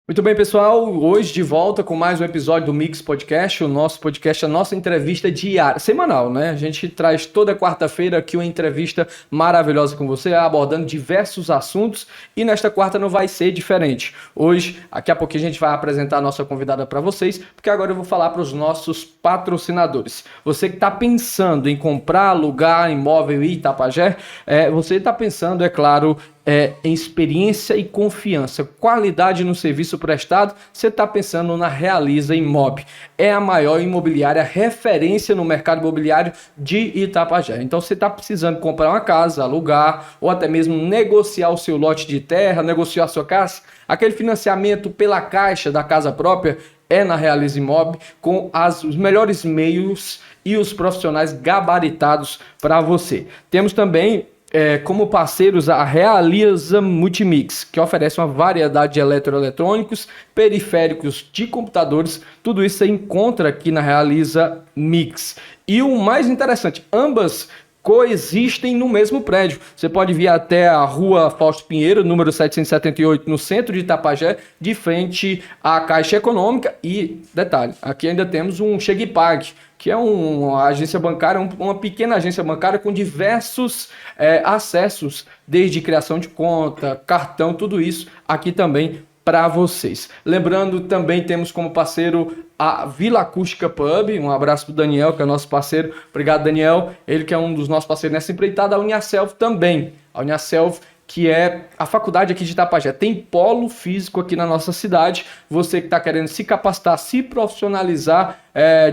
Muito bem, pessoal. Hoje de volta com mais um episódio do Mix Podcast, o nosso podcast, a nossa entrevista diária, semanal, né? A gente traz toda quarta-feira aqui uma entrevista maravilhosa com você, abordando diversos assuntos, e nesta quarta não vai ser diferente. Hoje, daqui a pouquinho a gente vai apresentar a nossa convidada para vocês, porque agora eu vou falar para os nossos patrocinadores. Você que está pensando em comprar, alugar imóvel em Itapajé, você está pensando, é claro, em experiência e confiança, qualidade no serviço prestado, você está pensando na Realiza Imob. É a maior imobiliária referência no mercado imobiliário de Itapajé. Então você está precisando comprar uma casa, alugar ou até mesmo negociar o seu lote de terra, negociar a sua casa, aquele financiamento pela caixa da casa própria é na Realiza Imob, com os melhores meios e os profissionais gabaritados para você. Temos também como parceiros a Realiza Multimix, que oferece uma variedade de eletroeletrônicos, periféricos de computadores, tudo isso você encontra aqui na Realiza Mix. E o mais interessante, ambas coexistem no mesmo prédio. Você pode vir até a rua Fausto Pinheiro, número 778, no centro de Itapajé, de frente à Caixa Econômica. E, detalhe, aqui ainda temos um Chegue Pague, que é uma agência bancária, uma pequena agência bancária com diversos acessos, desde criação de conta, cartão, tudo isso aqui também para vocês. Lembrando, também temos como parceiro a Vila Acústica Pub. Um abraço para o Daniel, que é nosso parceiro. Obrigado, Daniel. Ele que é um dos nossos parceiros nessa empreitada. A Uniaselv também. A Uniaselv, que é a faculdade aqui de Itapajé. Tem polo físico aqui na nossa cidade. Você que está querendo se capacitar, se profissionalizar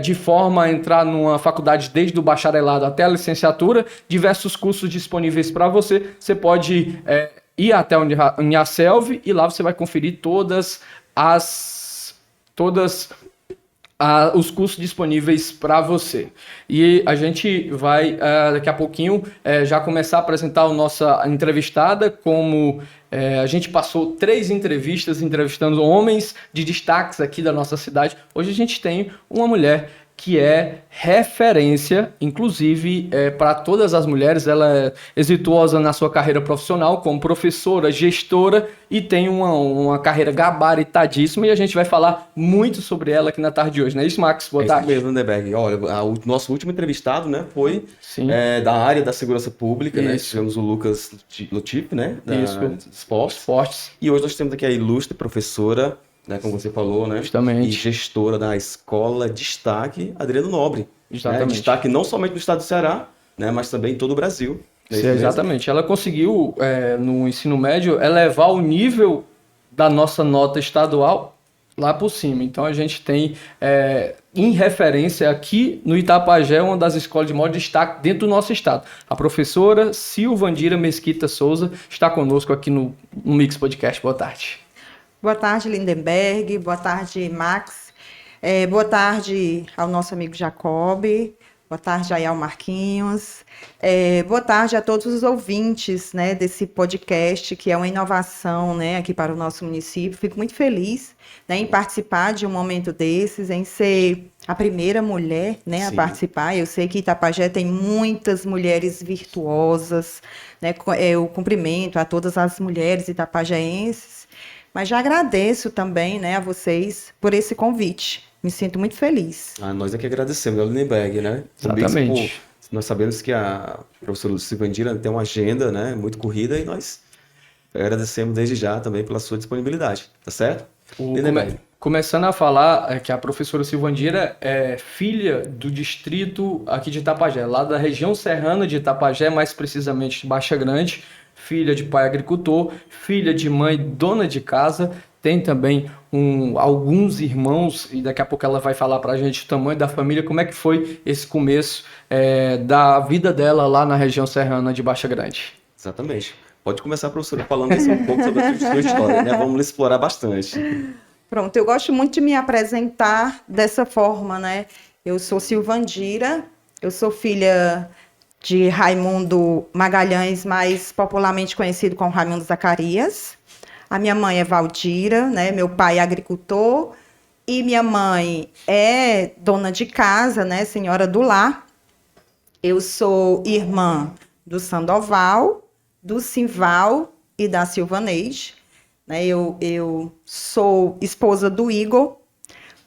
de forma a entrar numa faculdade desde o bacharelado até a licenciatura, diversos cursos disponíveis para você. Você pode ir até a Uniaselv e lá você vai conferir todos os cursos disponíveis para você. E a gente vai, daqui a pouquinho, já começar a apresentar a nossa entrevistada, como a gente passou 3 entrevistas entrevistando homens de destaques aqui da nossa cidade. Hoje a gente tem uma mulher que é referência, inclusive, para todas as mulheres. Ela é exitosa na sua carreira profissional como professora, gestora, e tem uma carreira gabaritadíssima, e a gente vai falar muito sobre ela aqui na tarde de hoje, não é isso, Max? Boa tarde. Isso mesmo, Lindenberg. Olha, o nosso último entrevistado, né, foi da área da segurança pública, né? Tivemos o Lucas Lutif, né, da Esportes. E hoje nós temos aqui a ilustre professora, né, como você falou, né? Justamente. E gestora da Escola Destaque, Adriano Nobre. Exatamente. Né? Destaque não somente no estado do Ceará, né, mas também em todo o Brasil. Sim, exatamente. Ela conseguiu, no ensino médio, elevar o nível da nossa nota estadual lá por cima. Então a gente tem, em referência aqui no Itapajé, uma das escolas de maior destaque dentro do nosso estado. A professora Silvandira Mesquita Souza está conosco aqui no Mix Podcast. Boa tarde. Boa tarde, Lindenberg. Boa tarde, Max. Boa tarde ao nosso amigo Jacob. Boa tarde aí ao Marquinhos. Boa tarde a todos os ouvintes, né, desse podcast, que é uma inovação, né, aqui para o nosso município. Fico muito feliz, né, em participar de um momento desses, em ser a primeira mulher, né, a participar. Eu sei que Itapajé tem muitas mulheres virtuosas, né, eu cumprimento a todas as mulheres itapajaenses. Mas já agradeço também, né, a vocês por esse convite. Me sinto muito feliz. Nós é que agradecemos, né, Lindenberg, né? Exatamente. Nós sabemos que a professora Silvandira tem uma agenda, né, muito corrida, e nós agradecemos desde já também pela sua disponibilidade, tá certo? Lindenberg. Começando a falar que a professora Silvandira é filha do distrito aqui de Itapajé, lá da região serrana de Itapajé, mais precisamente de Baixa Grande. Filha de pai agricultor, filha de mãe dona de casa, tem também alguns irmãos, e daqui a pouco ela vai falar pra gente o tamanho da família, como é que foi esse começo da vida dela lá na região serrana de Baixa Grande. Exatamente. Pode começar, professora, falando assim um pouco sobre a sua história, né? Vamos explorar bastante. Pronto, eu gosto muito de me apresentar dessa forma, né? Eu sou Silvandira, eu sou filha de Raimundo Magalhães, mais popularmente conhecido como Raimundo Zacarias. A minha mãe é Valdira, né? Meu pai é agricultor, e minha mãe é dona de casa, né? Senhora do lar. Eu sou irmã do Sandoval, do Simval e da Silvaneide. né? Eu sou esposa do Igor,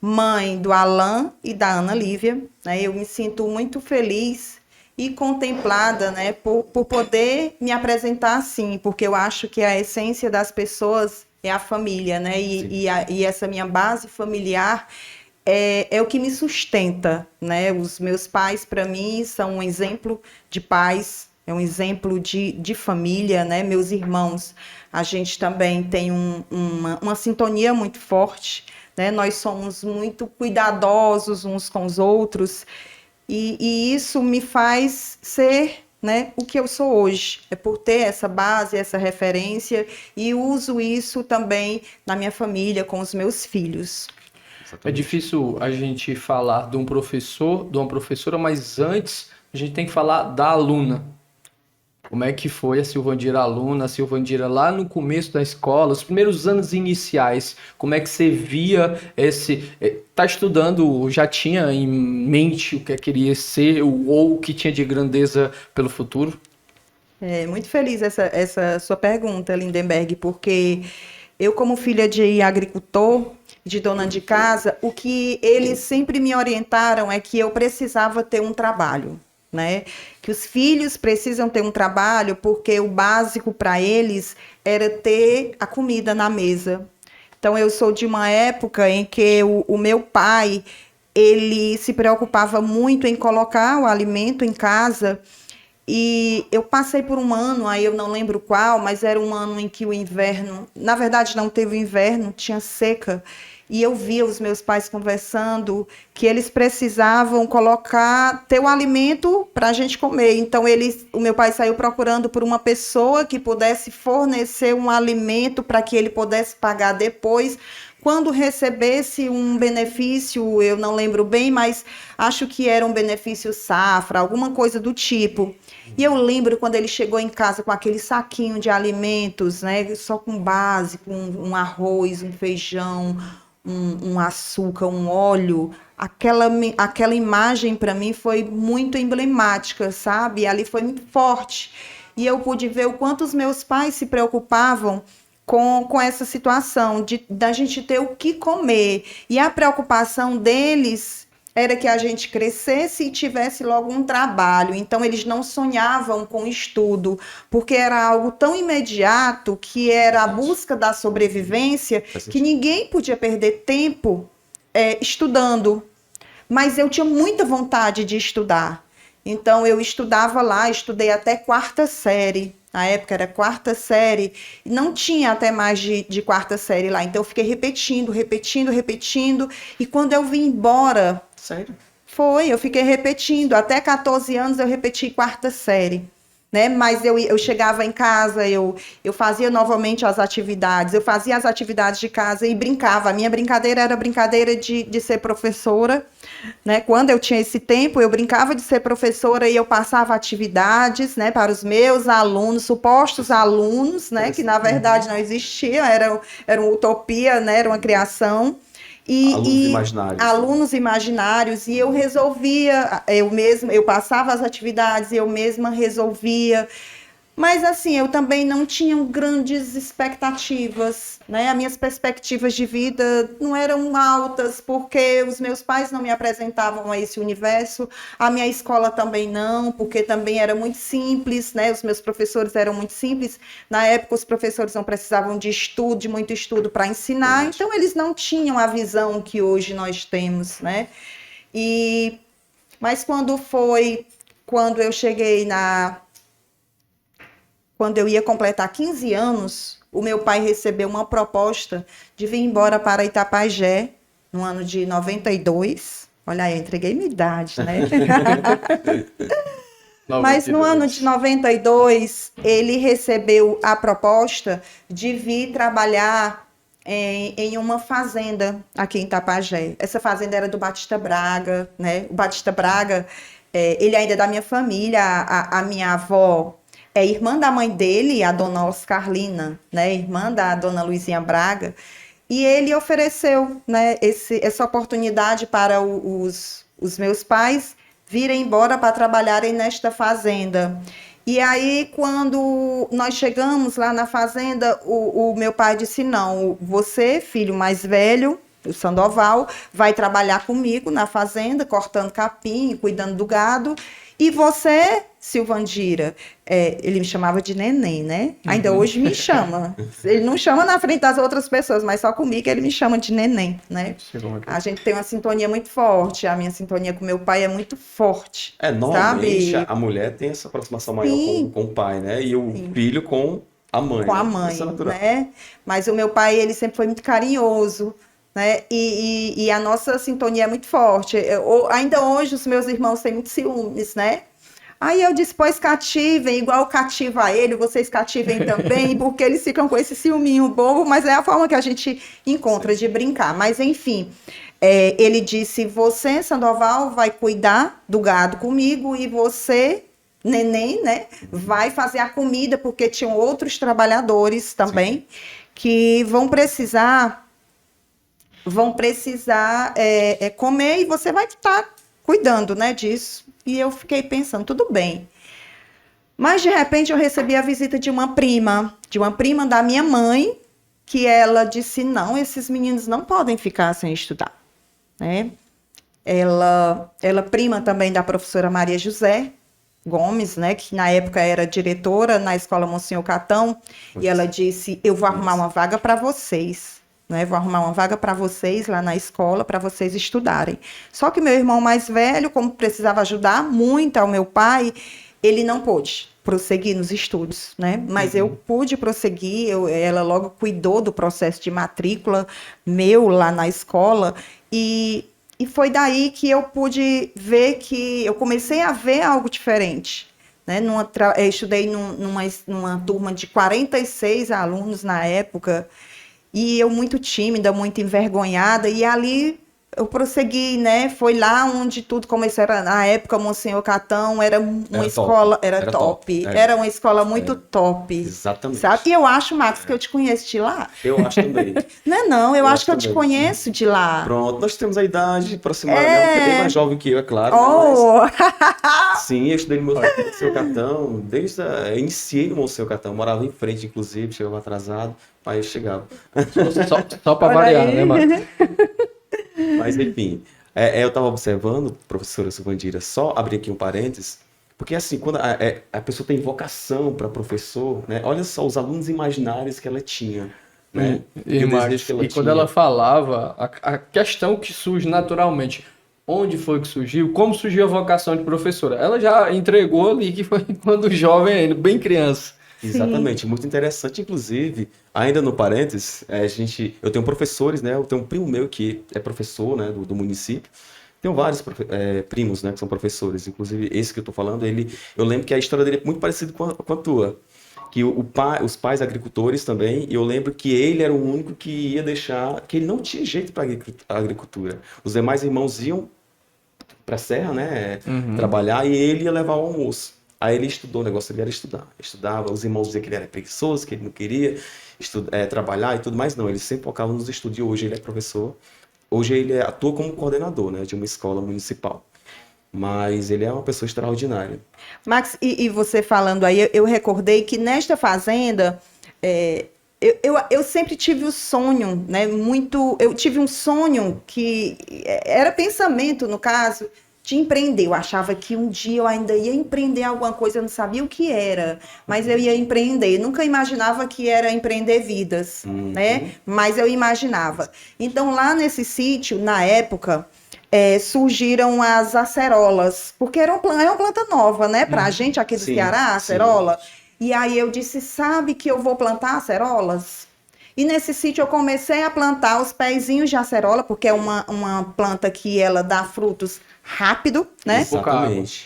mãe do Alan e da Ana Lívia, né? Eu me sinto muito feliz e contemplada, né, por poder me apresentar assim, porque eu acho que a essência das pessoas é a família, né? E essa minha base familiar é o que me sustenta, né? Os meus pais, para mim, são um exemplo de pais, é um exemplo de família, né? Meus irmãos, a gente também tem uma sintonia muito forte, né? Nós somos muito cuidadosos uns com os outros, e isso me faz ser, né, o que eu sou hoje. É por ter essa base, essa referência, e uso isso também na minha família, com os meus filhos. É difícil a gente falar de um professor, de uma professora, mas antes a gente tem que falar da aluna. Como é que foi a Silvandira aluna, a Silvandira lá no começo da escola, os primeiros anos iniciais? Como é que você via esse... Tá estudando, já tinha em mente o que queria ser ou o que tinha de grandeza pelo futuro? Muito feliz essa sua pergunta, Lindenberg, porque eu, como filha de agricultor, de dona de casa, o que eles sempre me orientaram é que eu precisava ter um trabalho, né? Que os filhos precisam ter um trabalho porque o básico para eles era ter a comida na mesa. Então, eu sou de uma época em que o meu pai, ele se preocupava muito em colocar o alimento em casa. E eu passei por um ano, aí eu não lembro qual, mas era um ano em que o inverno, na verdade não teve inverno, tinha seca. E eu via os meus pais conversando que eles precisavam ter o alimento para a gente comer. Então, o meu pai saiu procurando por uma pessoa que pudesse fornecer um alimento para que ele pudesse pagar depois. Quando recebesse um benefício, eu não lembro bem, mas acho que era um benefício safra, alguma coisa do tipo. E eu lembro quando ele chegou em casa com aquele saquinho de alimentos, né, só com básico, um arroz, um feijão, um açúcar, um óleo. Aquela imagem para mim foi muito emblemática, sabe? Ali foi muito forte. E eu pude ver o quanto os meus pais se preocupavam com essa situação da gente ter o que comer. E a preocupação deles era que a gente crescesse e tivesse logo um trabalho. Então, eles não sonhavam com estudo, porque era algo tão imediato, que era a busca da sobrevivência, que ninguém podia perder tempo estudando. Mas eu tinha muita vontade de estudar. Então, eu estudava lá, estudei até 4ª série. Na época era 4ª série, não tinha até mais de 4ª série lá. Então eu fiquei repetindo. E quando eu vim embora... Sério? Eu fiquei repetindo. Até 14 anos eu repeti 4ª série. Né? Mas eu chegava em casa, eu fazia novamente as atividades, eu fazia as atividades de casa e brincava. A minha brincadeira era brincadeira de ser professora. Né? Quando eu tinha esse tempo, eu brincava de ser professora e eu passava atividades, né, para os meus alunos, supostos alunos, né, que na verdade não existiam, era uma utopia, né, era uma criação. Alunos imaginários, e eu resolvia, eu passava as atividades, eu mesma resolvia. Mas, assim, eu também não tinha grandes expectativas, né? As minhas perspectivas de vida não eram altas, porque os meus pais não me apresentavam a esse universo, a minha escola também não, porque também era muito simples, né? Os meus professores eram muito simples. Na época, os professores não precisavam de muito estudo para ensinar, então eles não tinham a visão que hoje nós temos, né? Mas quando eu cheguei Quando eu ia completar 15 anos, o meu pai recebeu uma proposta de vir embora para Itapajé, no ano de 92. Olha aí, eu entreguei minha idade, né? Mas no ano de 92, ele recebeu a proposta de vir trabalhar em uma fazenda aqui em Itapajé. Essa fazenda era do Batista Braga, né? O Batista Braga, ele ainda é da minha família, a minha avó é irmã da mãe dele, a dona Oscarlina, né, irmã da dona Luizinha Braga, e ele ofereceu, né, essa oportunidade para os meus pais virem embora para trabalharem nesta fazenda. E aí, quando nós chegamos lá na fazenda, o meu pai disse, não, você, filho mais velho, o Sandoval, vai trabalhar comigo na fazenda, cortando capim, cuidando do gado. E você, Silvandira, ele me chamava de neném, né? Ainda hoje me chama. Ele não chama na frente das outras pessoas, mas só comigo ele me chama de neném, né? A gente tem uma sintonia muito forte. A minha sintonia com meu pai é muito forte. Normalmente sabe? a mulher tem essa aproximação maior com o pai, né? E o filho com a mãe. Com a mãe, né? Mas o meu pai, ele sempre foi muito carinhoso, né? E a nossa sintonia é muito forte. Ainda hoje os meus irmãos têm muitos ciúmes, né? Aí eu disse, pois cativem, igual cativa ele, vocês cativem também, porque eles ficam com esse ciúminho bobo, mas é a forma que a gente encontra de brincar. Mas enfim, ele disse, você, Sandoval, vai cuidar do gado comigo e você, neném, né, vai fazer a comida, porque tinham outros trabalhadores também que vão precisar comer e você vai estar cuidando, né, disso. E eu fiquei pensando, tudo bem. Mas, de repente, eu recebi a visita de uma prima da minha mãe, que ela disse, não, esses meninos não podem ficar sem estudar, né? Ela prima também da professora Maria José Gomes, né, que na época era diretora na Escola Monsenhor Catão, e ela disse, eu vou arrumar uma vaga para vocês. Né, vou arrumar uma vaga para vocês lá na escola, para vocês estudarem. Só que meu irmão mais velho, como precisava ajudar muito ao meu pai, ele não pôde prosseguir nos estudos, né? Mas eu pude prosseguir, ela logo cuidou do processo de matrícula meu lá na escola, e foi daí que eu pude ver que eu comecei a ver algo diferente. Né? Eu estudei numa turma de 46 alunos na época, e eu muito tímida, muito envergonhada, e ali eu prossegui, né? Foi lá onde tudo começou. Na época, Monsenhor Catão era uma escola, era top. Era uma escola muito top. Exatamente. Sabe? E eu acho, Max, que eu te conheço de lá. Eu acho também. Não, eu acho que eu te conheço de lá. Pronto, nós temos a idade aproximada, né? Você é bem mais jovem que eu, é claro. Mas... Sim, eu estudei no Monsenhor Catão, eu iniciei no Monsenhor Catão, morava em frente, inclusive, chegava atrasado, aí eu chegava. Só para variar, né, Marcos? Mas, enfim, eu estava observando, professora Silvandira, só abrir aqui um parênteses, porque assim, quando a pessoa tem vocação para professor, né, olha só os alunos imaginários que ela tinha. Né, quando ela falava, a questão que surge naturalmente, onde foi que surgiu, como surgiu a vocação de professora, ela já entregou ali que foi quando jovem ainda, bem criança. Exatamente, muito interessante, inclusive, ainda no parênteses, eu tenho professores, né, eu tenho um primo meu que é professor, né, do município, tenho vários primos, né, que são professores, inclusive esse que eu tô falando, eu lembro que a história dele é muito parecida com a tua, que os pais agricultores também, e eu lembro que ele era o único que ia deixar, que ele não tinha jeito para a agricultura, os demais irmãos iam para a serra, né, trabalhar, e ele ia levar o almoço. Aí ele estudou, o negócio dele era estudar. Estudava, os irmãos diziam que ele era preguiçoso, que ele não queria trabalhar e tudo mais. Não, ele sempre focava nos estudos. E hoje ele é professor. Hoje ele atua como coordenador, né, de uma escola municipal. Mas ele é uma pessoa extraordinária. Max, e você falando aí, eu recordei que nesta fazenda, eu sempre tive o sonho, né, eu tive um sonho que era pensamento, no caso, de empreender. Eu achava que um dia eu ainda ia empreender alguma coisa, eu não sabia o que era, mas eu ia empreender. Eu nunca imaginava que era empreender vidas, né? Mas eu imaginava. Então, lá nesse sítio, na época, surgiram as acerolas, porque é uma planta nova, né? Pra gente aqui do Ceará, a acerola. Sim. E aí eu disse, sabe que eu vou plantar acerolas? E nesse sítio eu comecei a plantar os pezinhos de acerola, porque é uma planta que ela dá frutos rápido, né?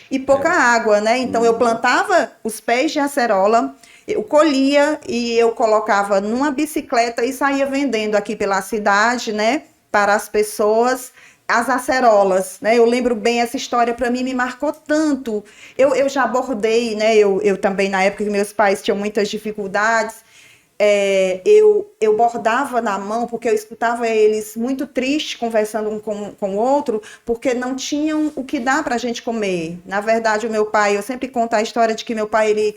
E pouca água, né? Então eu plantava os pés de acerola, eu colhia e eu colocava numa bicicleta e saía vendendo aqui pela cidade, né? Para as pessoas, as acerolas, né? Eu lembro bem essa história, para mim me marcou tanto. Eu já bordei, né? Eu também, na época que meus pais tinham muitas dificuldades, eu bordava na mão, porque eu escutava eles muito tristes, conversando um com o outro, porque não tinham o que dar para a gente comer. Na verdade, o meu pai, eu sempre conto a história de que meu pai,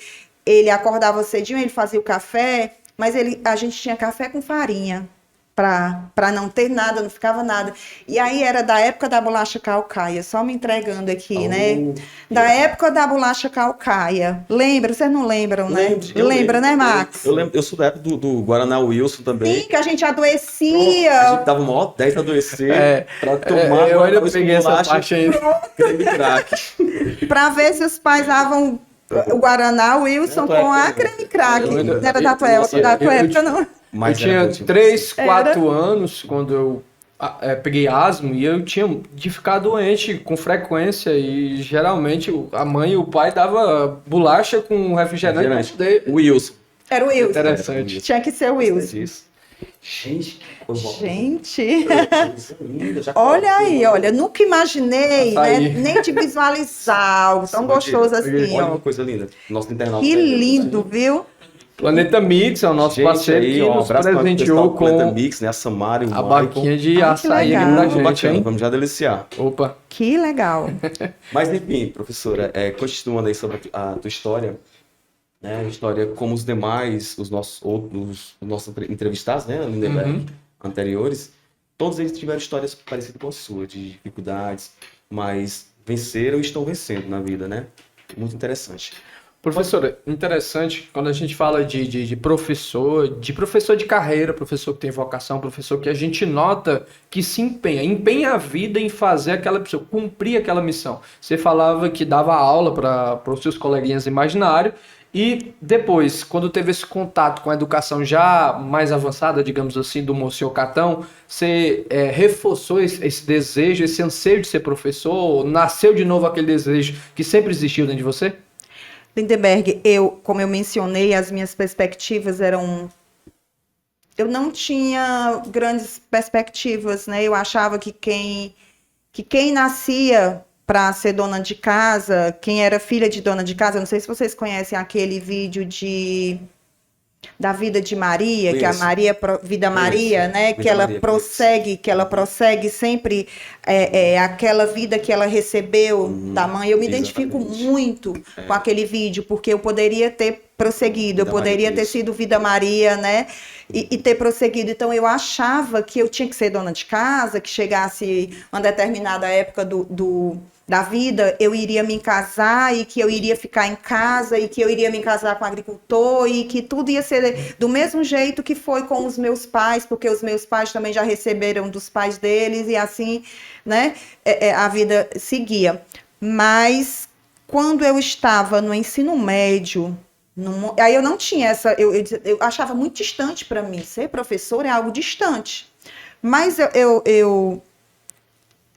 ele acordava cedinho, ele fazia o café, mas a gente tinha café com farinha, para não ter nada, não ficava nada. E aí era da época da bolacha calcaia, só me entregando aqui, né? Da época da bolacha calcaia. Lembra? Vocês não lembram, né? Lembra, né, Max? Eu lembro, eu sou da época do Guaraná Wilson também. Sim, que a gente adoecia. A gente dava maior 10 pra adoecer, pra tomar. Eu ainda peguei essa parte aí. Creme crack. Pra ver se os pais davam o Guaraná Wilson com a creme crack. Não era da tua época, não. Mas eu tinha 3, 4 anos quando eu peguei asma e eu tinha de ficar doente com frequência e geralmente a mãe e o pai davam bolacha com refrigerante. O Wilson. Era o Wilson. Interessante. Tinha que ser o Wilson. Gente, olha aí, olha, nunca imaginei, né, nem de visualizar algo tão gostoso assim. Olha que coisa linda. Nosso internauta. Que lindo, viu? Planeta Mix é o nosso parceiro aí, que nos presenteou com Planeta Mix, né? A Samara e o a barquinha de açaí aqui pra gente, hein? Vamos já deliciar. Opa. Que legal. Mas enfim, professora, continuando aí sobre a tua história, né? A história como os demais, os nossos entrevistados, né? Lindenberg, anteriores, todos eles tiveram histórias parecidas com a sua, de dificuldades, mas venceram e estão vencendo na vida, né? Muito interessante. Professora, interessante quando a gente fala de professor de carreira, professor que tem vocação, professor que a gente nota que se empenha a vida em fazer aquela pessoa, cumprir aquela missão. Você falava que dava aula para os seus coleguinhas imaginários e depois, quando teve esse contato com a educação já mais avançada, digamos assim, do Monsenhor Catão, você reforçou esse desejo, esse anseio de ser professor, nasceu de novo aquele desejo que sempre existiu dentro de você? Lindenberg, como eu mencionei, as minhas perspectivas eram... Eu não tinha grandes perspectivas, né? Eu achava que quem nascia para ser dona de casa, quem era filha de dona de casa, não sei se vocês conhecem aquele vídeo da vida de Maria, que a Vida Maria, né? Que ela prossegue sempre aquela vida que ela recebeu da mãe. Eu me identifico muito com aquele vídeo, porque eu poderia ter prosseguido, eu poderia ter sido Vida Maria, né? E ter prosseguido. Então eu achava que eu tinha que ser dona de casa, que chegasse uma determinada época da vida, eu iria me casar e que eu iria ficar em casa e que eu iria me casar com um agricultor e que tudo ia ser do mesmo jeito que foi com os meus pais, porque os meus pais também já receberam dos pais deles e assim, né, a vida seguia. Mas quando eu estava no ensino médio, aí eu não tinha eu achava muito distante para mim, ser professora é algo distante. Mas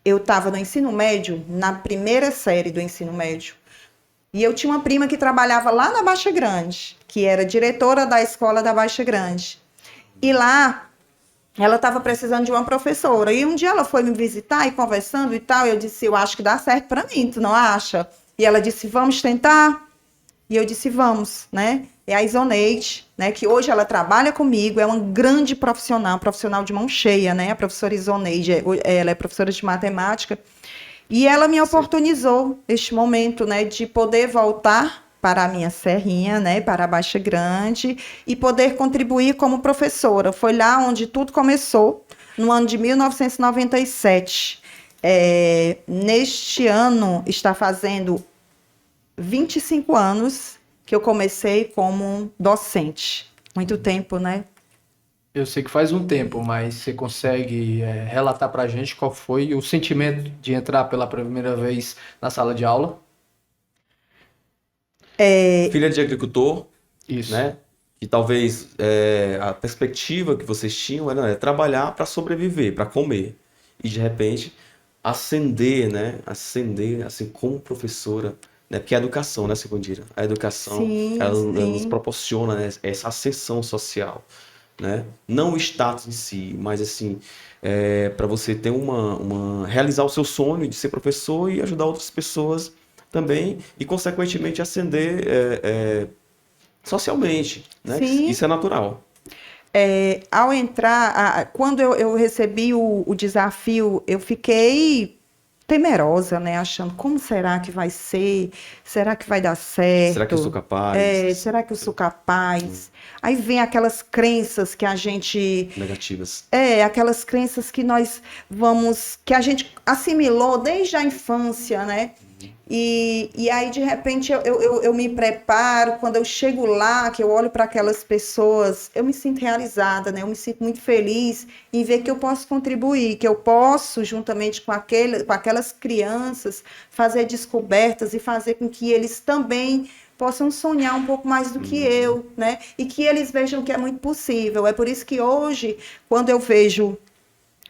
eu estava no ensino médio, na primeira série do ensino médio, e eu tinha uma prima que trabalhava lá na Baixa Grande, que era diretora da escola da Baixa Grande. E lá, ela estava precisando de uma professora. E um dia ela foi me visitar e conversando e tal, eu disse, eu acho que dá certo para mim, tu não acha? E ela disse, vamos tentar? E eu disse, vamos, né? É a Isoneide, né? Que hoje ela trabalha comigo, é uma grande profissional de mão cheia, né? A professora Isoneide, ela é professora de matemática. E ela me oportunizou este momento, né? De poder voltar para a minha serrinha, né? Para a Baixa Grande e poder contribuir como professora. Foi lá onde tudo começou, no ano de 1997. Neste ano está fazendo 25 anos que eu comecei como docente. Muito tempo, né? Eu sei que faz um tempo, mas você consegue relatar pra gente qual foi o sentimento de entrar pela primeira vez na sala de aula? Filha de agricultor, isso, né? E talvez a perspectiva que vocês tinham era trabalhar para sobreviver, para comer. E de repente ascender, né? Ascender assim como professora. Né? Porque a educação, né, Segundira? A educação, ela nos proporciona, né, essa ascensão social, né? Não o status em si, mas assim, para você ter realizar o seu sonho de ser professor e ajudar outras pessoas também e, consequentemente, ascender socialmente, né? Isso é natural. Ao entrar, quando eu recebi o desafio, eu fiquei temerosa, né? Achando, como será que vai ser? Será que vai dar certo? Será que eu sou capaz? Será que eu sou capaz? Aí vem aquelas crenças que a gente... Negativas. Aquelas crenças que que a gente assimilou desde a infância, né? E aí, de repente, eu me preparo, quando eu chego lá, que eu olho para aquelas pessoas, eu me sinto realizada, né? Eu me sinto muito feliz em ver que eu posso contribuir, que eu posso, juntamente com aquelas crianças, fazer descobertas e fazer com que eles também possam sonhar um pouco mais do que eu, né? E que eles vejam que é muito possível. É por isso que hoje, quando eu vejo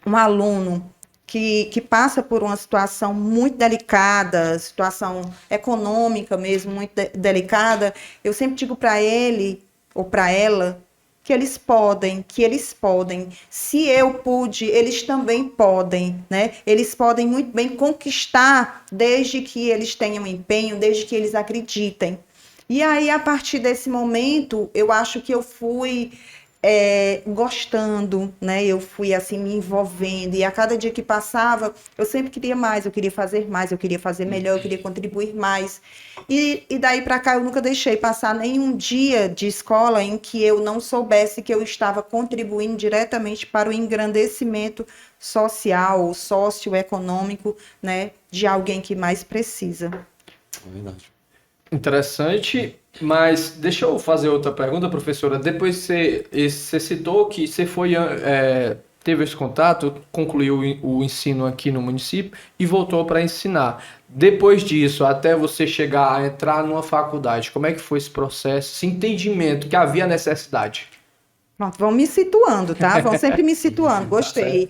um aluno que passa por uma situação muito delicada, situação econômica mesmo, muito delicada, eu sempre digo para ele ou para ela que eles podem. Se eu pude, eles também podem, né? Eles podem muito bem conquistar, desde que eles tenham empenho, desde que eles acreditem. E aí, a partir desse momento, eu acho que eu fui gostando, né? Eu fui assim me envolvendo, e a cada dia que passava, eu sempre queria mais, eu queria fazer mais, eu queria fazer melhor, eu queria contribuir mais. E daí para cá eu nunca deixei passar nenhum dia de escola em que eu não soubesse que eu estava contribuindo diretamente para o engrandecimento social ou socioeconômico, né, de alguém que mais precisa. É verdade. Interessante, mas deixa eu fazer outra pergunta, professora. Depois você citou que você teve esse contato, concluiu o ensino aqui no município e voltou para ensinar. Depois disso, até você chegar a entrar numa faculdade, como é que foi esse processo, esse entendimento que havia necessidade? Pronto, vão me situando, tá? Vão sempre me situando, gostei.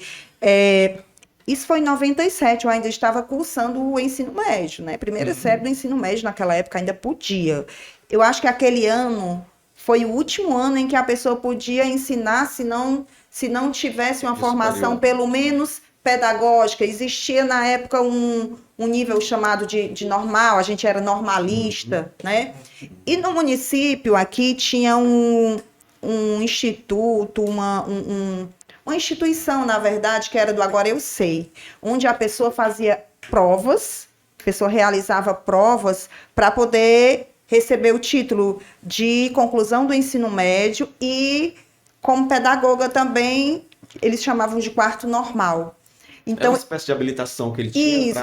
Isso foi em 97, eu ainda estava cursando o ensino médio, né? Primeira série do ensino médio, naquela época ainda podia. Eu acho que aquele ano foi o último ano em que a pessoa podia ensinar, se não tivesse uma formação, pelo menos pedagógica. Existia na época um nível chamado de normal, a gente era normalista, né? E no município aqui tinha um instituto, uma instituição, na verdade, que era do Agora Eu Sei, onde a pessoa fazia provas, a pessoa realizava provas para poder receber o título de conclusão do ensino médio e, como pedagoga também, eles chamavam de quarto normal. Então, era uma espécie de habilitação que ele tinha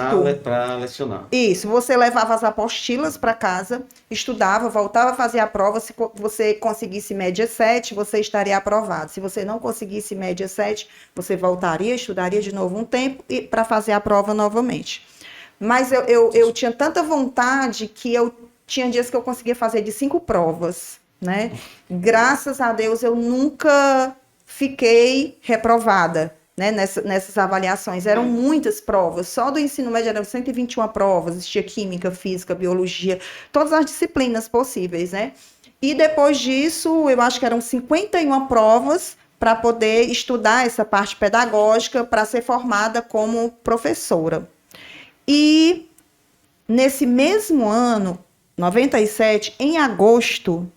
para lecionar. Isso, você levava as apostilas para casa, estudava, voltava a fazer a prova. Se você conseguisse média 7, você estaria aprovado. Se você não conseguisse média 7, você voltaria, estudaria de novo um tempo para fazer a prova novamente. Mas eu tinha tanta vontade que eu tinha dias que eu conseguia fazer de 5 provas, né? Graças a Deus eu nunca fiquei reprovada, né, nessas avaliações. Eram muitas provas, só do ensino médio eram 121 provas, existia química, física, biologia, todas as disciplinas possíveis, né? E depois disso, eu acho que eram 51 provas para poder estudar essa parte pedagógica, para ser formada como professora. E nesse mesmo ano, 97, em agosto,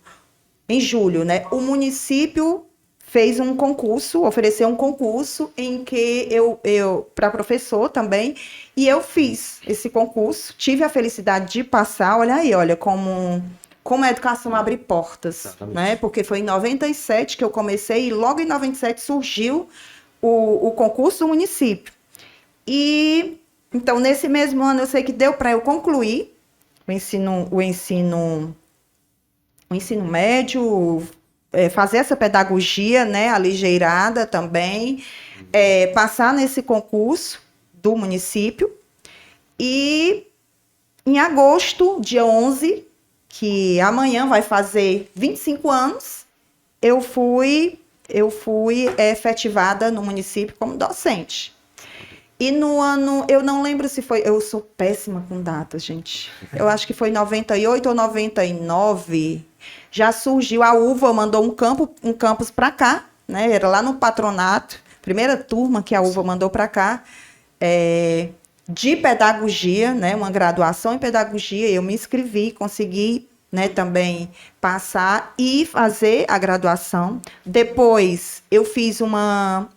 em julho, né, o município fez um concurso, ofereceu um concurso em que eu para professor também, e eu fiz esse concurso, tive a felicidade de passar. Olha aí, olha como a educação abre portas, né? Porque foi em 97 que eu comecei, e logo em 97 surgiu o concurso do município. E então, nesse mesmo ano, eu sei que deu para eu concluir o ensino médio, fazer essa pedagogia, né, aligeirada também, passar nesse concurso do município. E em agosto, dia 11, que amanhã vai fazer 25 anos, eu fui efetivada no município como docente. E no ano, eu não lembro se foi, eu sou péssima com datas, gente. Eu acho que foi 98 ou 99, já surgiu, a UVA mandou um campus para cá, né? Era lá no patronato, primeira turma que a UVA mandou para cá, de pedagogia, né? Uma graduação em pedagogia. Eu me inscrevi, consegui né, também passar e fazer a graduação. Depois, eu fiz uma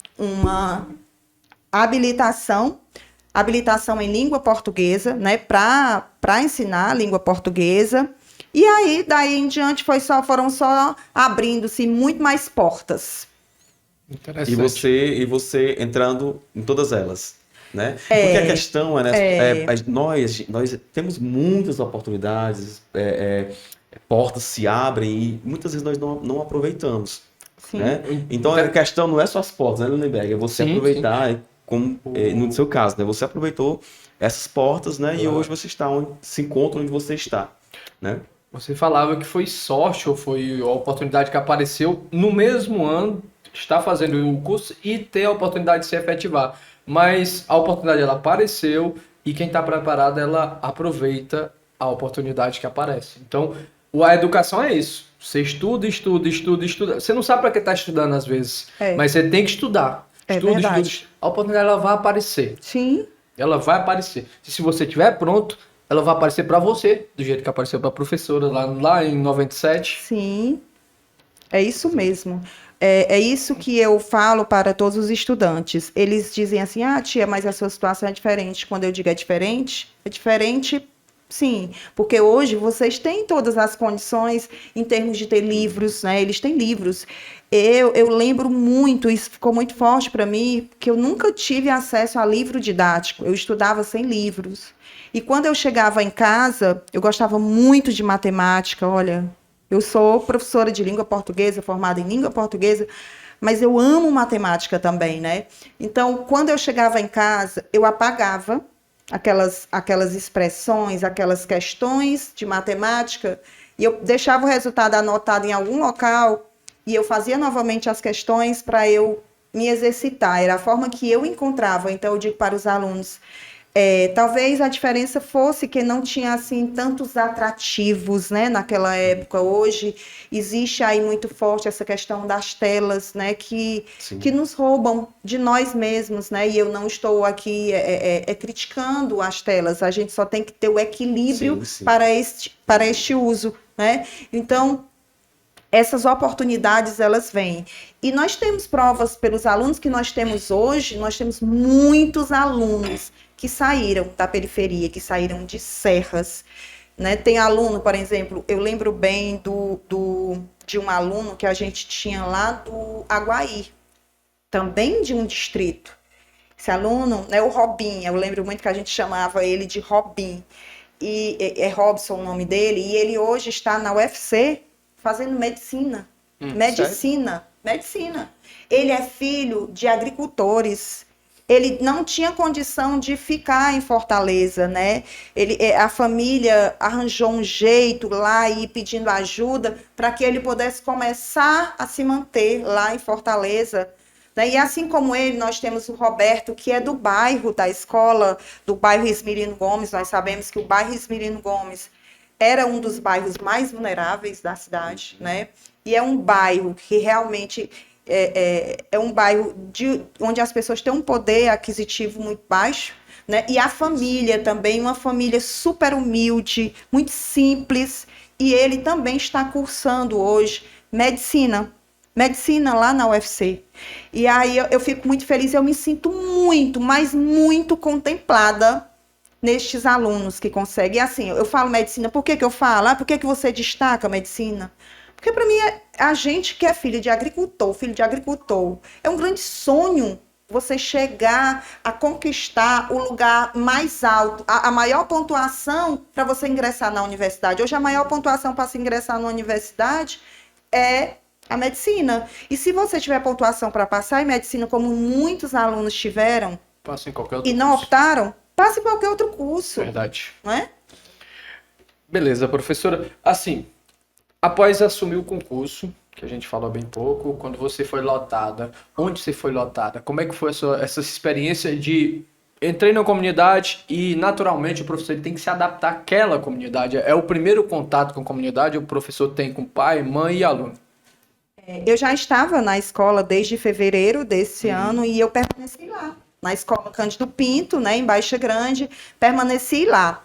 habilitação em língua portuguesa, né, para ensinar a língua portuguesa. E aí, daí em diante, foram só abrindo-se muito mais portas. Interessante. E você entrando em todas elas, né? Porque a questão é, né, nós temos muitas oportunidades, portas se abrem e muitas vezes nós não aproveitamos. Né? Então a questão não é só as portas, né, Lindenberg? É você aproveitar, como no seu caso, né? Você aproveitou essas portas, né? E hoje você se encontra onde você está, né? Você falava que foi sorte ou foi a oportunidade que apareceu no mesmo ano, está fazendo o curso e ter a oportunidade de se efetivar. Mas a oportunidade ela apareceu e quem está preparado, ela aproveita a oportunidade que aparece. Então, a educação é isso. Você estuda. Você não sabe para que está estudando às vezes, mas você tem que estudar. Estuda. A oportunidade ela vai aparecer. Sim. Ela vai aparecer. Se você estiver pronto, ela vai aparecer para você, do jeito que apareceu para a professora lá em 97. Sim, é isso mesmo. É isso que eu falo para todos os estudantes. Eles dizem assim, tia, mas a sua situação é diferente. Quando eu digo é diferente sim, porque hoje vocês têm todas as condições em termos de ter livros, né? Eles têm livros. Eu lembro muito, isso ficou muito forte para mim, que eu nunca tive acesso a livro didático. Eu estudava sem livros. E quando eu chegava em casa, eu gostava muito de matemática. Olha, eu sou professora de língua portuguesa, formada em língua portuguesa, mas eu amo matemática também, né? Então, quando eu chegava em casa, eu apagava aquelas expressões, aquelas questões de matemática, e eu deixava o resultado anotado em algum local, e eu fazia novamente as questões para eu me exercitar. Era a forma que eu encontrava. Então, eu digo para os alunos, talvez a diferença fosse que não tinha assim tantos atrativos, né, naquela época. Hoje existe aí muito forte essa questão das telas, né, que nos roubam de nós mesmos, né, e eu não estou aqui criticando as telas. A gente só tem que ter o equilíbrio para este uso, né. Então essas oportunidades, elas vêm. E nós temos provas pelos alunos que nós temos hoje, nós temos muitos alunos que saíram da periferia, que saíram de serras, né? Tem aluno, por exemplo, eu lembro bem de um aluno que a gente tinha lá do Aguaí, também de um distrito. Esse aluno é o Robin, eu lembro muito que a gente chamava ele de Robin, e é Robson o nome dele, e ele hoje está na UFC fazendo medicina. Medicina. Ele é filho de agricultores. Ele não tinha condição de ficar em Fortaleza, né? A família arranjou um jeito lá e pedindo ajuda para que ele pudesse começar a se manter lá em Fortaleza. Né? E assim como ele, nós temos o Roberto, que é do bairro da escola, do bairro Ismirino Gomes. Nós sabemos que o bairro Ismirino Gomes era um dos bairros mais vulneráveis da cidade, né? E é um bairro que realmente é um bairro onde as pessoas têm um poder aquisitivo muito baixo, né? E a família também, uma família super humilde, muito simples, e ele também está cursando hoje medicina lá na UFC. E aí eu fico muito feliz, eu me sinto muito, mas muito contemplada nestes alunos que conseguem. E assim, eu falo medicina, por que eu falo? Por que você destaca a medicina? Porque para mim, a gente que é filho de agricultor, é um grande sonho você chegar a conquistar o lugar mais alto, a maior pontuação para você ingressar na universidade. Hoje, a maior pontuação para se ingressar na universidade é a medicina. E se você tiver pontuação para passar em medicina, como muitos alunos tiveram, passa em qualquer outro e não optaram, passe em qualquer outro curso. Verdade. Não é? Beleza, professora. Assim, após assumir o concurso, que a gente falou bem pouco, quando você foi lotada, onde você foi lotada? Como é que foi essa experiência de... Entrei na comunidade e, naturalmente, o professor tem que se adaptar àquela comunidade. É o primeiro contato com a comunidade, o professor tem com pai, mãe e aluno. Eu já estava na escola desde fevereiro desse ano e eu permaneci lá. Na escola Cândido Pinto, né, em Baixa Grande, permaneci lá.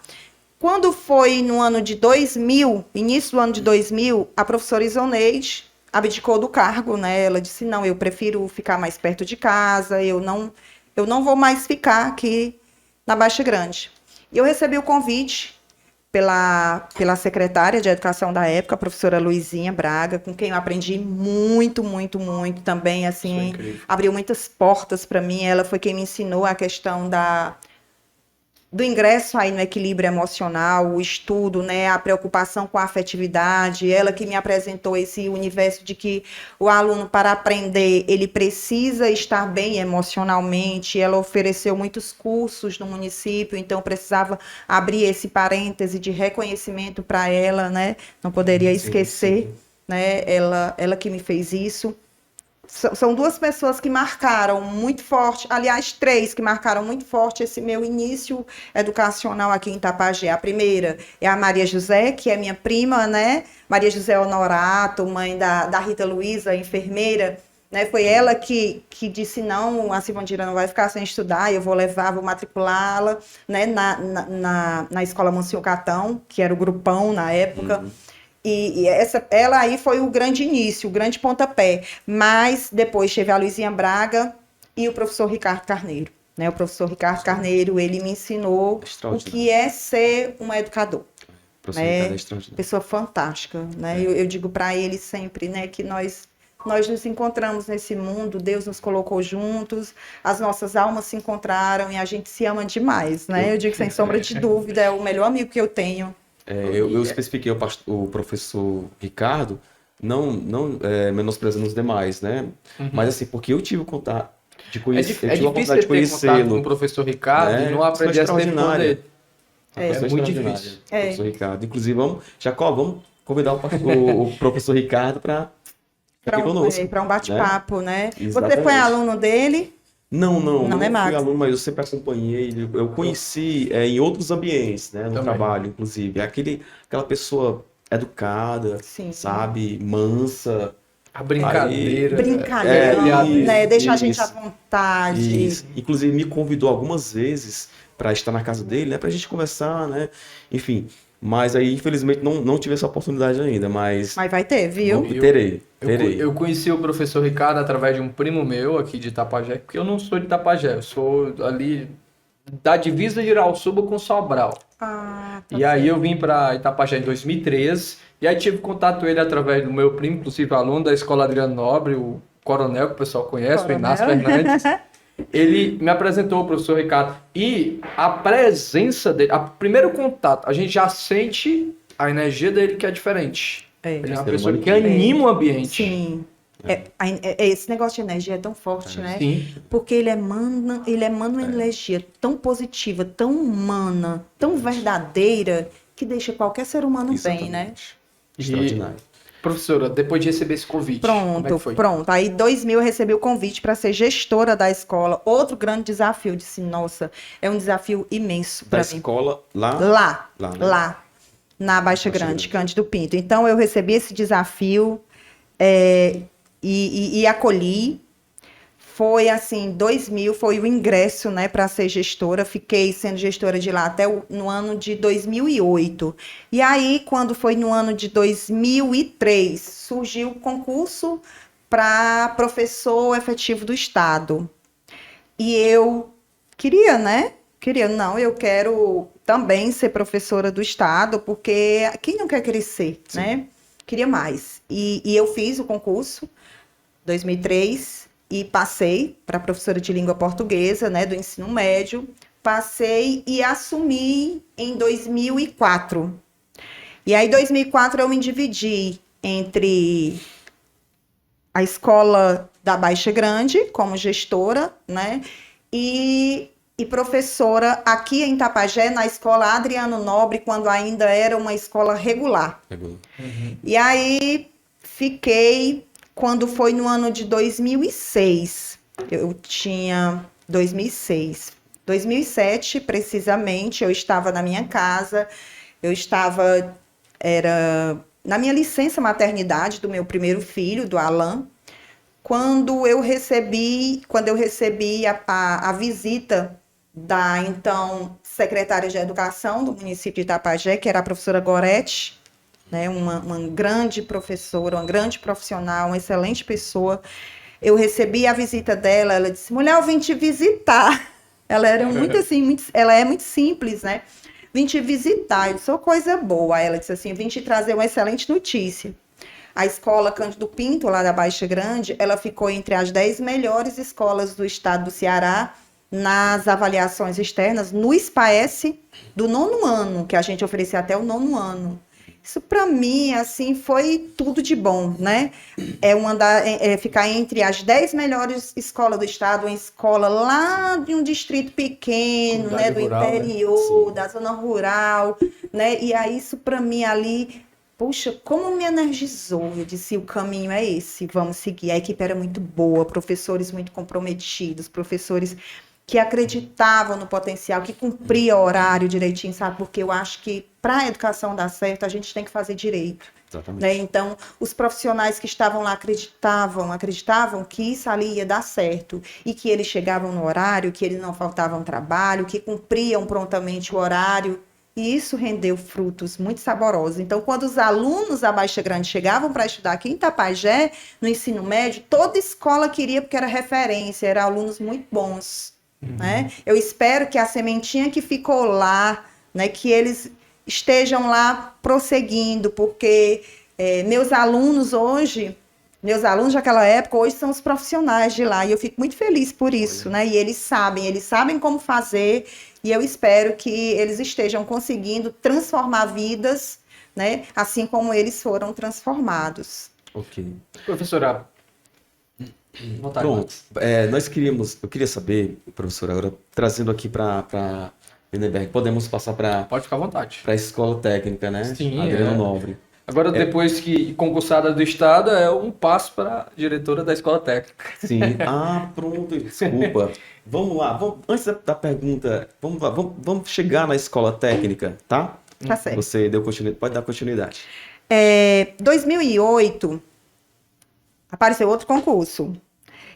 Quando foi no ano de 2000, início do ano de 2000, a professora Isoneide abdicou do cargo, né? Ela disse, não, eu prefiro ficar mais perto de casa, eu não vou mais ficar aqui na Baixa Grande. E eu recebi o convite pela secretária de Educação da época, a professora Luizinha Braga, com quem eu aprendi muito, muito, muito também, assim, abriu muitas portas para mim. Ela foi quem me ensinou a questão do ingresso aí no equilíbrio emocional, o estudo, né, a preocupação com a afetividade, ela que me apresentou esse universo de que o aluno, para aprender, ele precisa estar bem emocionalmente. Ela ofereceu muitos cursos no município, então precisava abrir esse parêntese de reconhecimento para ela, né, não poderia esquecer, sim. Né, ela que me fez isso. São duas pessoas que marcaram muito forte, aliás, 3 que marcaram muito forte esse meu início educacional aqui em Itapajé. A primeira é a Maria José, que é minha prima, né? Maria José Honorato, mãe da Rita Luísa, enfermeira, né? Foi ela que disse, não, a Silvandira não vai ficar sem estudar, eu vou matriculá-la, né? na Escola Monsenhor Catão, que era o grupão na época. E ela aí foi o grande início, o grande pontapé. Mas depois teve a Luizinha Braga e o professor Ricardo Carneiro. Né? O professor Ricardo Carneiro, ele me ensinou o que é ser um educador. Né? Pessoa fantástica. Né? Eu digo para ele sempre, né, que nós nos encontramos nesse mundo, Deus nos colocou juntos, as nossas almas se encontraram e a gente se ama demais. Né? Eu digo sem sombra de dúvida, é o melhor amigo que eu tenho. Eu especifiquei o professor Ricardo, não menosprezando os demais, né? Mas assim, porque eu tive o contato de conhecer, eu tive a oportunidade de conhecê-lo com o professor Ricardo, né? E não aprendi a ser fã dele. É muito difícil. Professor Ricardo. Inclusive, vamos convidar o professor Ricardo para conosco. Para um bate-papo, né? Você foi aluno dele? Não fui aluno, mas eu sempre acompanhei. Eu conheci em outros ambientes, né? No também. Trabalho, inclusive. Aquela pessoa educada, sim, sabe? Mansa. A brincadeira. Né? Deixa a gente à vontade. Isso. Inclusive, me convidou algumas vezes para estar na casa dele, né? Pra gente conversar, né? Enfim. Mas aí, infelizmente, não tive essa oportunidade ainda, mas vai ter, viu? Terei. Eu conheci o professor Ricardo através de um primo meu aqui de Itapajé, porque eu não sou de Itapajé, eu sou ali da divisa de Irauçuba com Sobral. E aí eu vim para Itapajé em 2013, e aí tive contato com ele através do meu primo, inclusive aluno da Escola Adriano Nobre, o Coronel, que o pessoal conhece, o Inácio Fernandes. Ele me apresentou o professor Ricardo. E a presença dele, o primeiro contato, a gente já sente a energia dele que é diferente. Ele é uma pessoa que anima o ambiente. Sim. Esse negócio de energia é tão forte, né? Sim. Porque ele emana uma energia tão positiva, tão humana, tão verdadeira, que deixa qualquer ser humano bem, né? Extraordinário. Professora, depois de receber esse convite, como é que foi? Pronto. Aí, em 2000, eu recebi o convite para ser gestora da escola. Outro grande desafio. Eu disse, nossa, é um desafio imenso para mim. Da escola lá? Lá, na Baixa Grande, Cândido Pinto. Então, eu recebi esse desafio e acolhi. Foi assim, 2000 foi o ingresso, né, para ser gestora. Fiquei sendo gestora de lá até no ano de 2008. E aí, quando foi no ano de 2003, surgiu o concurso para professor efetivo do Estado. E eu queria, né? Eu quero também ser professora do Estado, porque quem não quer crescer, sim, né? Queria mais. E eu fiz o concurso, 2003, e passei para professora de língua portuguesa, né, do ensino médio. Passei e assumi em 2004. E aí, em 2004, eu me dividi entre a escola da Baixa Grande, como gestora, né, e professora aqui em Itapajé, na escola Adriano Nobre, quando ainda era uma escola regular. Uhum. E aí, fiquei... Quando foi no ano de 2006, eu tinha 2007, precisamente, eu estava na minha casa, era na minha licença maternidade do meu primeiro filho, do Alan, quando eu recebi a visita da então secretária de Educação do município de Itapajé, que era a professora Gorete, né, uma grande professora, uma grande profissional, uma excelente pessoa. Eu recebi a visita dela, ela disse, mulher, eu vim te visitar. Ela era muito assim, ela é muito simples, né? Vim te visitar, eu sou coisa boa. Aí ela disse assim, vim te trazer uma excelente notícia. A escola Cândido Pinto, lá da Baixa Grande, ela ficou entre as 10 melhores escolas do estado do Ceará nas avaliações externas, no SPAES do 9º ano, que a gente oferecia até o 9º ano. Isso, para mim, assim, foi tudo de bom, né? Ficar entre as 10 melhores escolas do estado, uma escola lá de um distrito pequeno, né? Do rural, interior, né? Da zona rural, né? E aí, isso, para mim, ali, puxa, como me energizou. Eu disse, o caminho é esse, vamos seguir. A equipe era muito boa, professores muito comprometidos, professores que acreditavam no potencial, que cumpria o horário direitinho, sabe? Porque eu acho que para a educação dar certo, a gente tem que fazer direito. Exatamente. Né? Então, os profissionais que estavam lá acreditavam que isso ali ia dar certo e que eles chegavam no horário, que eles não faltavam trabalho, que cumpriam prontamente o horário. E isso rendeu frutos muito saborosos. Então, quando os alunos da Baixa Grande chegavam para estudar aqui em Itapajé, no ensino médio, toda escola queria, porque era referência, eram alunos muito bons. Né? Eu espero que a sementinha que ficou lá, né, que eles estejam lá prosseguindo, porque meus alunos daquela época, hoje são os profissionais de lá, e eu fico muito feliz por isso, né? E eles sabem como fazer, e eu espero que eles estejam conseguindo transformar vidas, né, assim como eles foram transformados. Ok. Professora, pronto. Eu queria saber, professora, agora trazendo aqui para Lindenberg, podemos passar para... Pode ficar à vontade. Para a escola técnica, né? Sim, Adriano Nobre. Agora, depois que concursada do Estado, é um passo para a diretora da escola técnica. Sim. Pronto, desculpa. Vamos lá, antes da pergunta, vamos chegar na escola técnica, tá? Tá certo. Você deu continuidade, pode dar continuidade. 2008, apareceu outro concurso.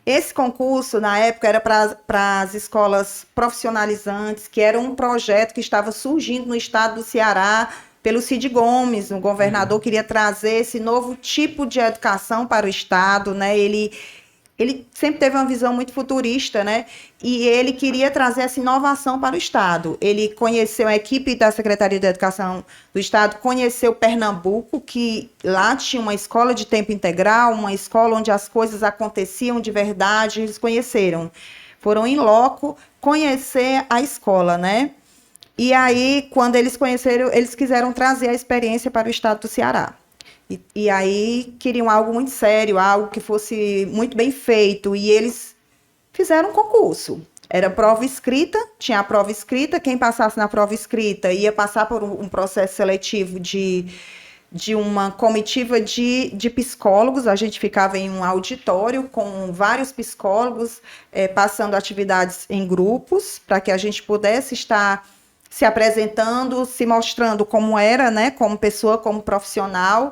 Esse concurso, na época, era para as escolas profissionalizantes, que era um projeto que estava surgindo no estado do Ceará, pelo Cid Gomes. O governador queria trazer esse novo tipo de educação para o estado, né? Ele sempre teve uma visão muito futurista, né? E ele queria trazer essa inovação para o estado. Ele conheceu a equipe da Secretaria de Educação do estado, conheceu Pernambuco, que lá tinha uma escola de tempo integral, uma escola onde as coisas aconteciam de verdade. Eles conheceram. Foram em loco conhecer a escola, né? E aí, quando eles conheceram, eles quiseram trazer a experiência para o estado do Ceará. E aí queriam algo muito sério, algo que fosse muito bem feito. E eles fizeram um concurso. Era prova escrita, tinha a prova escrita. Quem passasse na prova escrita ia passar por um processo seletivo de uma comitiva de psicólogos. A gente ficava em um auditório com vários psicólogos, passando atividades em grupos, para que a gente pudesse estar se apresentando, se mostrando como era, né, como pessoa, como profissional.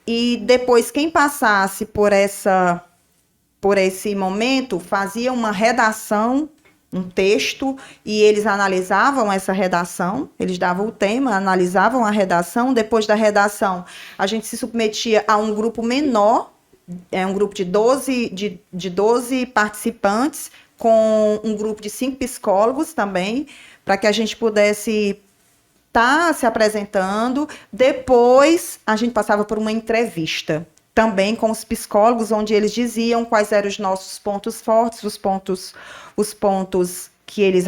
E depois, quem passasse por esse momento, fazia uma redação, um texto, e eles analisavam essa redação, eles davam o tema, analisavam a redação. Depois da redação, a gente se submetia a um grupo menor, um grupo de 12 participantes, com um grupo de 5 psicólogos também, para que a gente pudesse estar se apresentando. Depois, a gente passava por uma entrevista, também com os psicólogos, onde eles diziam quais eram os nossos pontos fortes, os pontos que eles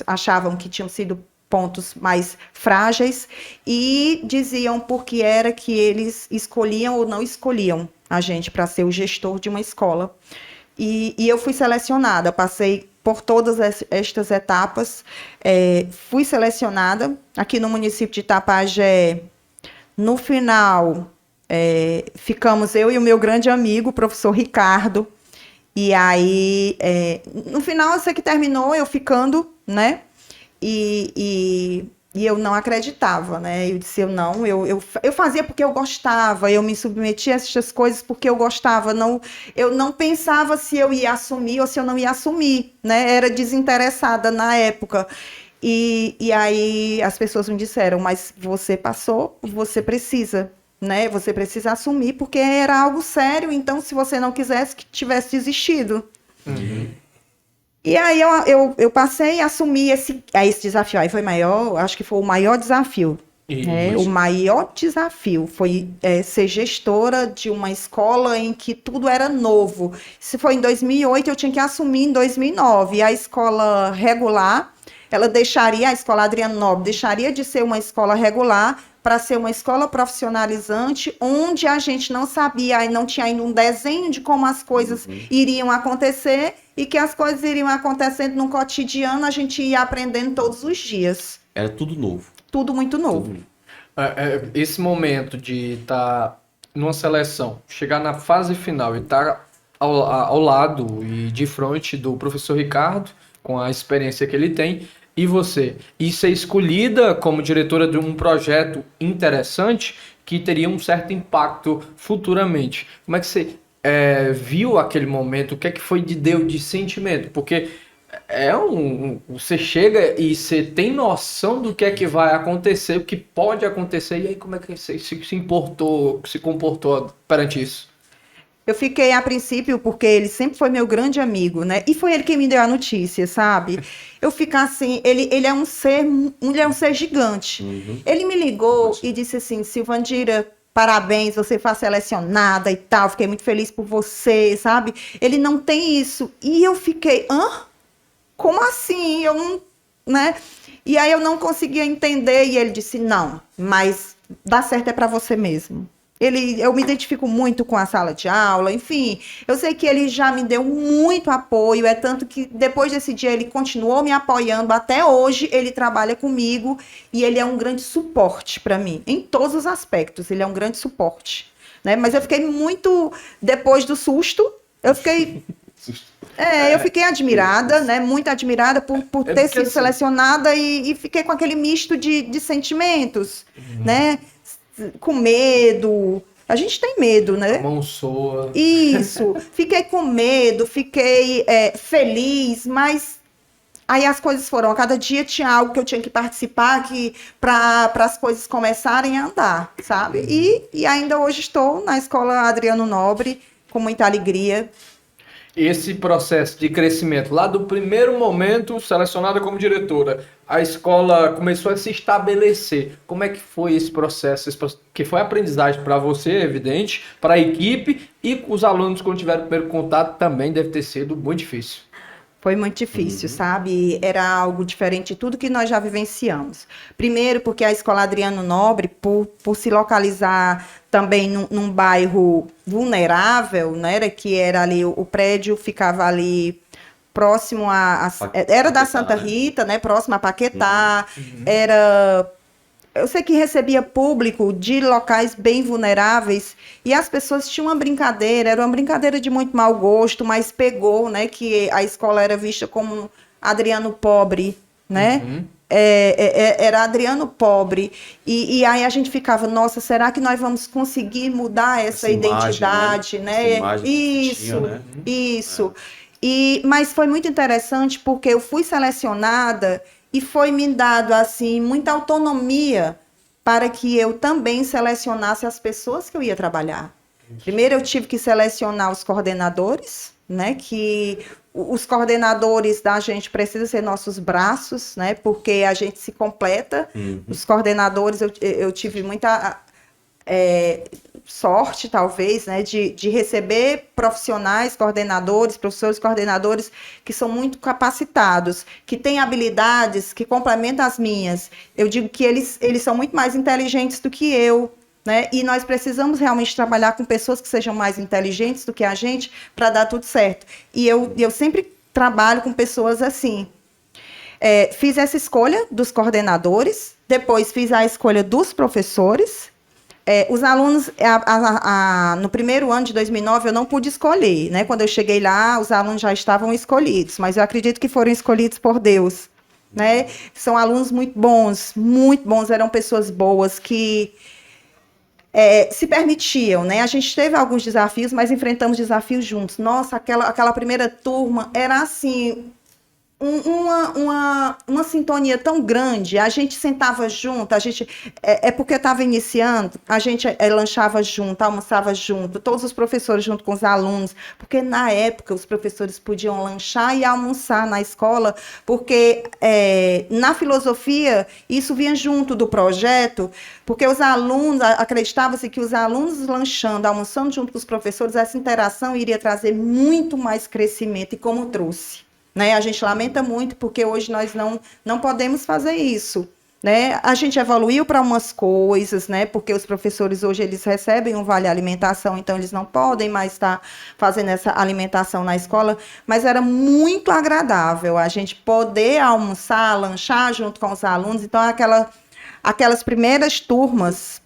achavam que tinham sido pontos mais frágeis, e diziam por que era que eles escolhiam ou não escolhiam a gente para ser o gestor de uma escola. E eu fui selecionada, passei por todas estas etapas, fui selecionada aqui no município de Itapajé. No final, ficamos eu e o meu grande amigo, o professor Ricardo, e aí, no final, eu sei que terminou eu ficando, né, e E eu não acreditava, né? Eu disse, eu fazia porque eu gostava, eu me submetia a essas coisas porque eu gostava. Não, eu não pensava se eu ia assumir ou se eu não ia assumir, né? Era desinteressada na época. E aí as pessoas me disseram, mas você passou, você precisa, né? Você precisa assumir porque era algo sério, então se você não quisesse, que tivesse desistido. Uhum. E aí eu passei a assumir esse desafio. Aí foi maior, acho que foi o maior desafio. Né? O maior desafio foi ser gestora de uma escola em que tudo era novo. Se foi em 2008, eu tinha que assumir em 2009. E a escola regular, a escola Adriano Nobre deixaria de ser uma escola regular para ser uma escola profissionalizante, onde a gente não sabia, e não tinha ainda um desenho de como as coisas iriam acontecer, e que as coisas iriam acontecendo no cotidiano, a gente ia aprendendo todos os dias. Era tudo novo. Tudo muito novo. Esse momento de estar numa seleção, chegar na fase final e estar ao lado e de frente do professor Ricardo, com a experiência que ele tem, e você, e ser escolhida como diretora de um projeto interessante que teria um certo impacto futuramente. Como é que você viu aquele momento? O que é que foi deu de sentimento? Porque você chega e você tem noção do que é que vai acontecer, o que pode acontecer, e aí como é que você se comportou perante isso? Eu fiquei a princípio, porque ele sempre foi meu grande amigo, né? E foi ele quem me deu a notícia, sabe? Eu fico assim, ele é um ser gigante. Ele me ligou e disse assim, Silvandira, parabéns, você foi selecionada e tal, fiquei muito feliz por você, sabe? Ele não tem isso. E eu fiquei, como assim? Eu não, né? E aí eu não conseguia entender, e ele disse, não, mas dá certo é para você mesmo. Eu me identifico muito com a sala de aula, enfim, eu sei que ele já me deu muito apoio, é tanto que depois desse dia ele continuou me apoiando, até hoje ele trabalha comigo e ele é um grande suporte para mim, em todos os aspectos, ele é um grande suporte, né? Mas eu fiquei muito, depois do susto, eu fiquei admirada, né? Muito admirada por ter sido selecionada e fiquei com aquele misto de sentimentos, né? Com medo. A gente tem medo, né? A mão soa. Isso. Fiquei com medo, fiquei feliz, mas aí as coisas foram. A cada dia tinha algo que eu tinha que participar para as coisas começarem a andar, sabe? E ainda hoje estou na Escola Adriano Nobre com muita alegria. Esse processo de crescimento, lá do primeiro momento, selecionada como diretora, a escola começou a se estabelecer. Como é que foi esse processo? Que foi aprendizagem para você, evidente, para a equipe, e os alunos, quando tiveram o primeiro contato, também deve ter sido muito difícil. Foi muito difícil, sabe? Era algo diferente de tudo que nós já vivenciamos. Primeiro, porque a Escola Adriano Nobre, por se localizar também num bairro vulnerável, né? Que era ali, o prédio ficava ali próximo era da Santa Rita, né? Próximo a Paquetá. Eu sei que recebia público de locais bem vulneráveis e as pessoas tinham uma brincadeira, era uma brincadeira de muito mau gosto, mas pegou, né, que a escola era vista como Adriano Pobre, né? Era Adriano Pobre. E aí a gente ficava, nossa, será que nós vamos conseguir mudar essa identidade, né? Isso, né? Isso. Mas foi muito interessante porque eu fui selecionada e foi me dado, assim, muita autonomia para que eu também selecionasse as pessoas que eu ia trabalhar. Primeiro eu tive que selecionar os coordenadores, né? Que os coordenadores da gente precisam ser nossos braços, né? Porque a gente se completa. Os coordenadores, eu tive muita sorte, talvez, né, de receber profissionais, coordenadores, professores coordenadores que são muito capacitados, que têm habilidades que complementam as minhas. Eu digo que eles são muito mais inteligentes do que eu, né? E nós precisamos realmente trabalhar com pessoas que sejam mais inteligentes do que a gente para dar tudo certo. E eu sempre trabalho com pessoas assim. Fiz essa escolha dos coordenadores, depois fiz a escolha dos professores. Os alunos, no primeiro ano de 2009, eu não pude escolher, né? Quando eu cheguei lá, os alunos já estavam escolhidos, mas eu acredito que foram escolhidos por Deus, né? São alunos muito bons, eram pessoas boas que se permitiam, né? A gente teve alguns desafios, mas enfrentamos desafios juntos. Nossa, aquela primeira turma era assim, uma sintonia tão grande, a gente sentava junto, porque estava iniciando, a gente lanchava junto, almoçava junto, todos os professores junto com os alunos, porque na época os professores podiam lanchar e almoçar na escola, porque na filosofia isso vinha junto do projeto, porque os alunos, acreditava-se que os alunos lanchando, almoçando junto com os professores, essa interação iria trazer muito mais crescimento, e como trouxe. Né? A gente lamenta muito porque hoje nós não podemos fazer isso. Né? A gente evoluiu para umas coisas, né? Porque os professores hoje eles recebem um vale alimentação, então eles não podem mais estar fazendo essa alimentação na escola, mas era muito agradável a gente poder almoçar, lanchar junto com os alunos. Então aquelas primeiras turmas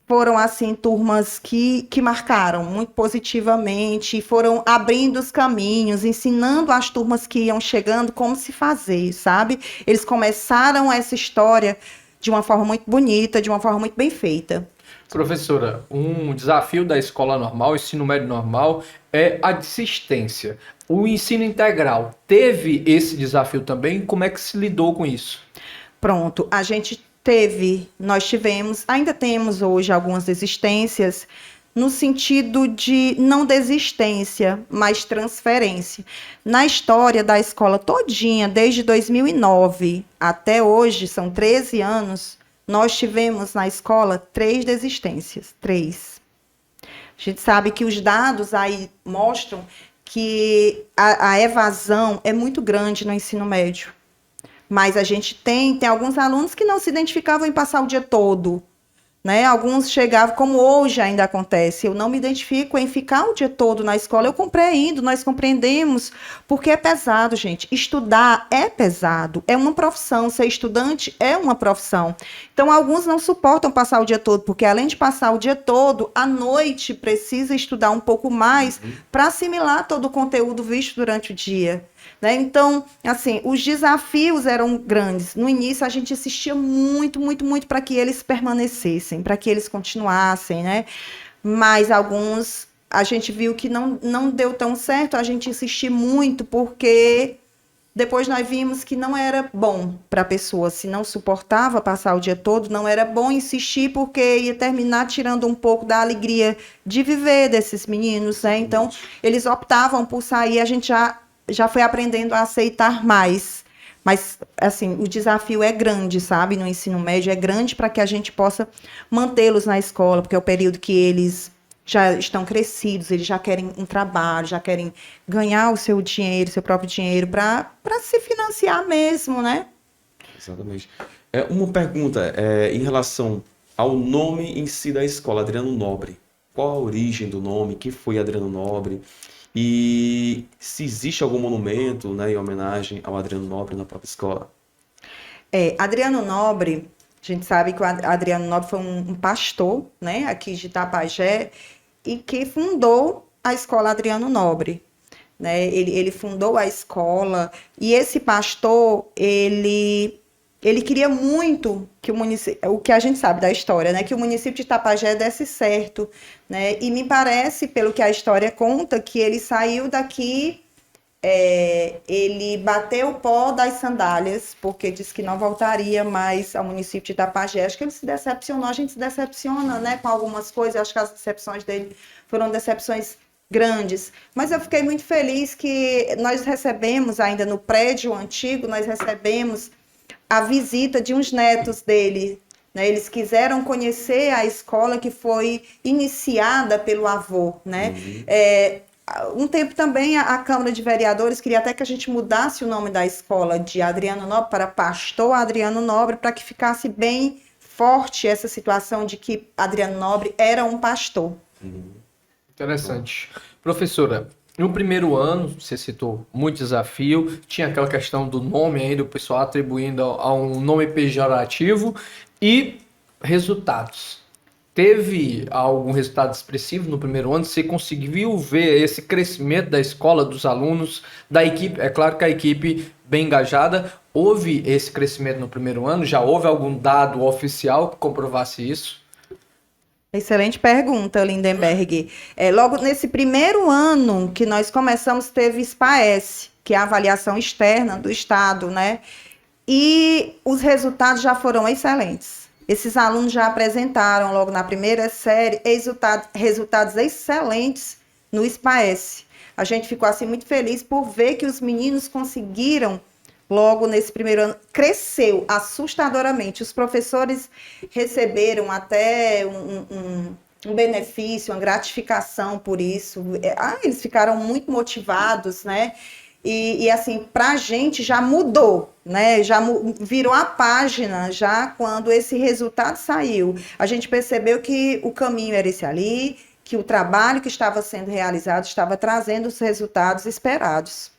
foram, assim, turmas que marcaram muito positivamente, foram abrindo os caminhos, ensinando as turmas que iam chegando como se fazer, sabe? Eles começaram essa história de uma forma muito bonita, de uma forma muito bem feita. Professora, um desafio da escola normal, ensino médio normal, é a desistência. O ensino integral teve esse desafio também? Como é que se lidou com isso? Pronto, nós tivemos, ainda temos hoje algumas desistências, no sentido de não desistência, mas transferência. Na história da escola todinha, desde 2009 até hoje, são 13 anos, nós tivemos na escola 3 desistências, 3. A gente sabe que os dados aí mostram que a evasão é muito grande no ensino médio. Mas a gente tem alguns alunos que não se identificavam em passar o dia todo, né? Alguns chegavam, como hoje ainda acontece, eu não me identifico em ficar o dia todo na escola, eu compreendo, nós compreendemos, porque é pesado, gente. Estudar é pesado, é uma profissão, ser estudante é uma profissão. Então, alguns não suportam passar o dia todo, porque além de passar o dia todo, à noite precisa estudar um pouco mais para assimilar todo o conteúdo visto durante o dia. Né? Então, assim, os desafios eram grandes. No início, a gente insistia muito, muito, muito para que eles permanecessem, para que eles continuassem, né? Mas alguns, a gente viu que não deu tão certo, a gente insistiu muito, porque depois nós vimos que não era bom para a pessoa, se não suportava passar o dia todo, não era bom insistir, porque ia terminar tirando um pouco da alegria de viver desses meninos, né? Então, eles optavam por sair, a gente já foi aprendendo a aceitar mais. Mas, assim, o desafio é grande, sabe? No ensino médio é grande para que a gente possa mantê-los na escola, porque é o período que eles já estão crescidos, eles já querem um trabalho, já querem ganhar o seu dinheiro, seu próprio dinheiro, para se financiar mesmo, né? Exatamente. Uma pergunta em relação ao nome em si da escola, Adriano Nobre. Qual a origem do nome? Que foi Adriano Nobre? E se existe algum monumento, né, em homenagem ao Adriano Nobre na própria escola? Adriano Nobre, a gente sabe que o Adriano Nobre foi um pastor, né, aqui de Tapajé, e que fundou a escola Adriano Nobre. Né? Ele fundou a escola, e esse pastor, ele queria muito que o que a gente sabe da história, né, que o município de Tapajé desse certo, né, e me parece, pelo que a história conta, que ele saiu daqui, ele bateu o pó das sandálias, porque disse que não voltaria mais ao município de Tapajé. Acho que ele se decepcionou, a gente se decepciona, né, com algumas coisas, acho que as decepções dele foram decepções grandes, mas eu fiquei muito feliz que nós recebemos, ainda no prédio antigo, nós recebemos a visita de uns netos dele, né? Eles quiseram conhecer a escola que foi iniciada pelo avô, né? Um tempo também a Câmara de Vereadores queria até que a gente mudasse o nome da escola de Adriano Nobre para Pastor Adriano Nobre, para que ficasse bem forte essa situação de que Adriano Nobre era um pastor. Interessante. Professora, no primeiro ano, você citou muito desafio, tinha aquela questão do nome ainda, o pessoal atribuindo a um nome pejorativo, e resultados. Teve algum resultado expressivo no primeiro ano? Você conseguiu ver esse crescimento da escola, dos alunos, da equipe? É claro que a equipe bem engajada, houve esse crescimento no primeiro ano? Já houve algum dado oficial que comprovasse isso? Excelente pergunta, Lindenberg. Logo nesse primeiro ano que nós começamos, teve SPAES, que é a avaliação externa do Estado, né? E os resultados já foram excelentes. Esses alunos já apresentaram, logo na primeira série, resultados excelentes no SPAES. A gente ficou assim muito feliz por ver que os meninos conseguiram, logo nesse primeiro ano, cresceu assustadoramente. Os professores receberam até um benefício, uma gratificação por isso. Eles ficaram muito motivados, né? E assim, para a gente já mudou, né? Já virou a página já quando esse resultado saiu. A gente percebeu que o caminho era esse ali, que o trabalho que estava sendo realizado estava trazendo os resultados esperados.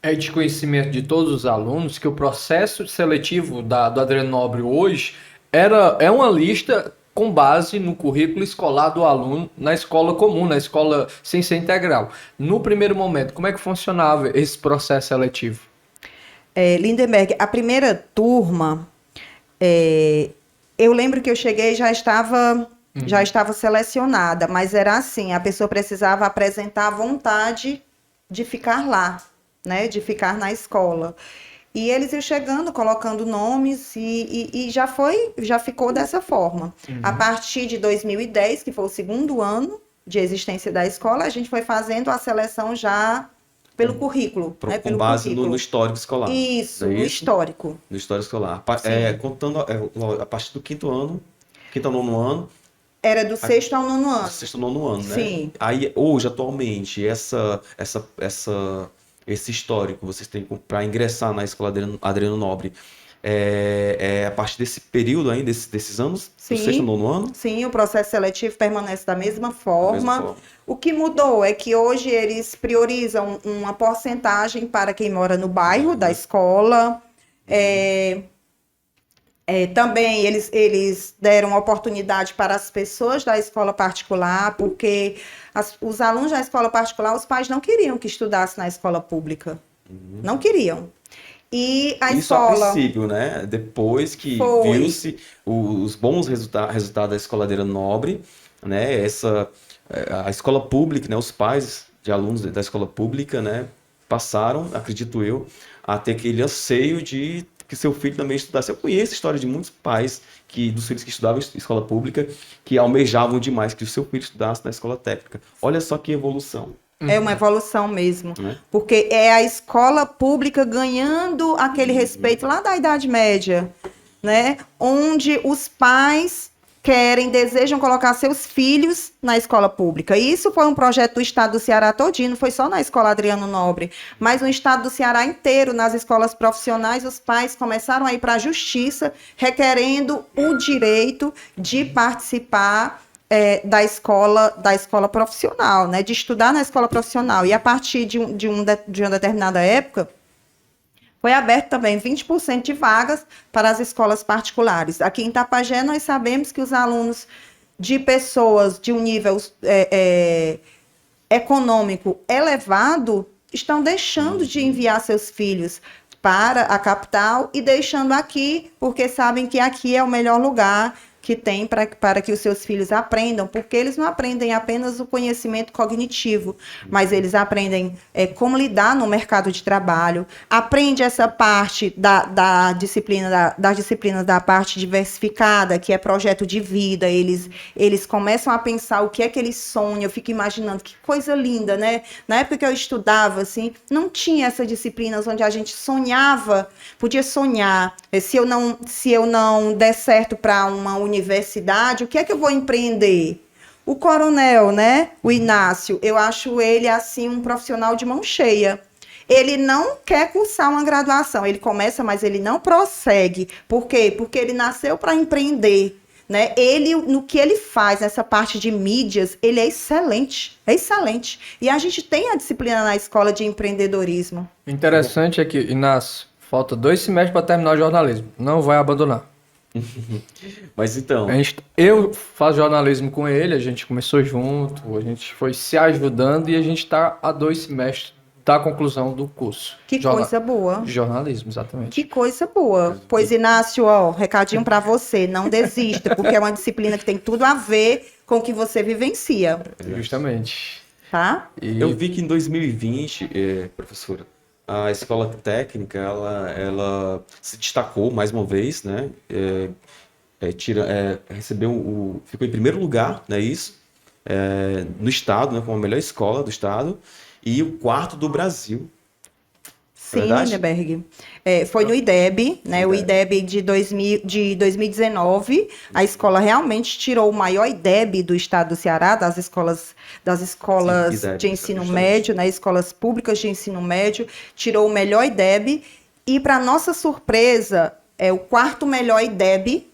É de conhecimento de todos os alunos que o processo seletivo do Adriano Nobre hoje é uma lista com base no currículo escolar do aluno na escola comum, na escola sem ser integral. No primeiro momento, como é que funcionava esse processo seletivo? Lindenberg, a primeira turma, eu lembro que eu cheguei e já estava selecionada, mas era assim, a pessoa precisava apresentar a vontade de ficar lá, né, de ficar na escola. E eles iam chegando, colocando nomes e já ficou dessa forma. A partir de 2010, que foi o segundo ano de existência da escola, a gente foi fazendo a seleção já pelo currículo. Né, com base currículo. No histórico escolar. Isso, no histórico. No histórico escolar. Contando a partir do quinto ao nono ano. Era do sexto ao nono ano. Do sexto ao nono ano, né? Sim. Aí, hoje, atualmente, esse histórico vocês têm para ingressar na escola Adriano Nobre, a partir desse período ainda, desses anos? Sim, do sexto ao nono ano? Sim, o processo seletivo permanece da mesma forma. O que mudou é que hoje eles priorizam uma porcentagem para quem mora no bairro da escola. Também eles deram oportunidade para as pessoas da escola particular, porque os alunos da escola particular, os pais não queriam que estudasse na escola pública. Não queriam. E a Isso escola... a princípio, né? Depois que viu-se os bons resultados da escola Adriano Nobre, né? A escola pública, né? Os pais de alunos da escola pública, né? Passaram, acredito eu, a ter aquele anseio de que seu filho também estudasse. Eu conheço a história de muitos pais dos filhos que estudavam em escola pública que almejavam demais que o seu filho estudasse na escola técnica. Olha só que evolução. É uma evolução mesmo, porque é a escola pública ganhando aquele respeito lá da Idade Média, né? Onde os pais desejam colocar seus filhos na escola pública. E isso foi um projeto do estado do Ceará todinho, não foi só na escola Adriano Nobre, mas no estado do Ceará inteiro, nas escolas profissionais, os pais começaram a ir para a justiça requerendo o direito de participar da escola profissional, né, de estudar na escola profissional. E a partir de uma determinada época, foi aberto também 20% de vagas para as escolas particulares. Aqui em Itapajé, nós sabemos que os alunos de pessoas de um nível econômico elevado estão deixando de enviar seus filhos para a capital e deixando aqui, porque sabem que aqui é o melhor lugar que tem para que os seus filhos aprendam, porque eles não aprendem apenas o conhecimento cognitivo, mas eles aprendem como lidar no mercado de trabalho, aprende essa parte das disciplinas da parte diversificada, que é projeto de vida, eles começam a pensar o que é que eles sonham. Eu fico imaginando que coisa linda, né? Na época que eu estudava, assim, não tinha essas disciplinas onde a gente sonhava, podia sonhar, se eu não der certo para uma universidade, o que é que eu vou empreender? O coronel, né? O Inácio, eu acho ele, assim, um profissional de mão cheia. Ele não quer cursar uma graduação, ele começa, mas ele não prossegue. Por quê? Porque ele nasceu para empreender, né? Ele, no que ele faz, nessa parte de mídias, ele é excelente, é excelente. E a gente tem a disciplina na escola de empreendedorismo. Interessante é que, Inácio, falta 2 semestres para terminar o jornalismo. Não vai abandonar. Mas então... Eu faço jornalismo com ele, a gente começou junto, a gente foi se ajudando e a gente está há 2 semestres da conclusão do curso. Que coisa boa. Jornalismo, exatamente. Que coisa boa. Pois, Inácio, ó, recadinho para você, não desista, porque é uma disciplina que tem tudo a ver com o que você vivencia. Justamente. Tá? Eu vi que em 2020, professora, a escola técnica, ela se destacou mais uma vez, né? Ficou em primeiro lugar, né? Isso, no estado, né? Como a melhor escola do estado e o quarto do Brasil. Sim, Lindenberg. Foi no IDEB, né? O IDEB de 2019. A escola realmente tirou o maior IDEB do estado do Ceará, das escolas Sim, de ensino médio, né? Escolas públicas de ensino médio, tirou o melhor IDEB. E, para nossa surpresa, é o quarto melhor IDEB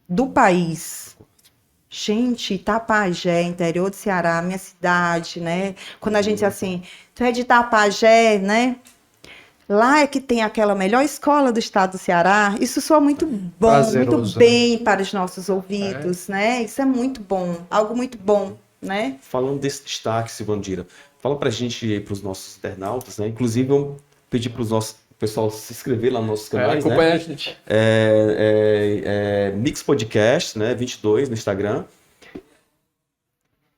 do país. Gente, Tapajé, interior do Ceará, minha cidade, né? Quando a gente assim, tu é de Tapajé, né? Lá é que tem aquela melhor escola do estado do Ceará. Isso soa muito bom, prazeroso, muito bem, né? Para os nossos ouvidos, né? Isso é muito bom, algo muito bom, né? Falando desse destaque, Silvandira, fala pra gente, para os nossos internautas, né? Inclusive, vamos pedir para o pessoal se inscrever lá nos nossos canais, acompanha, né? A gente. Mix Podcast, né? 22 no Instagram.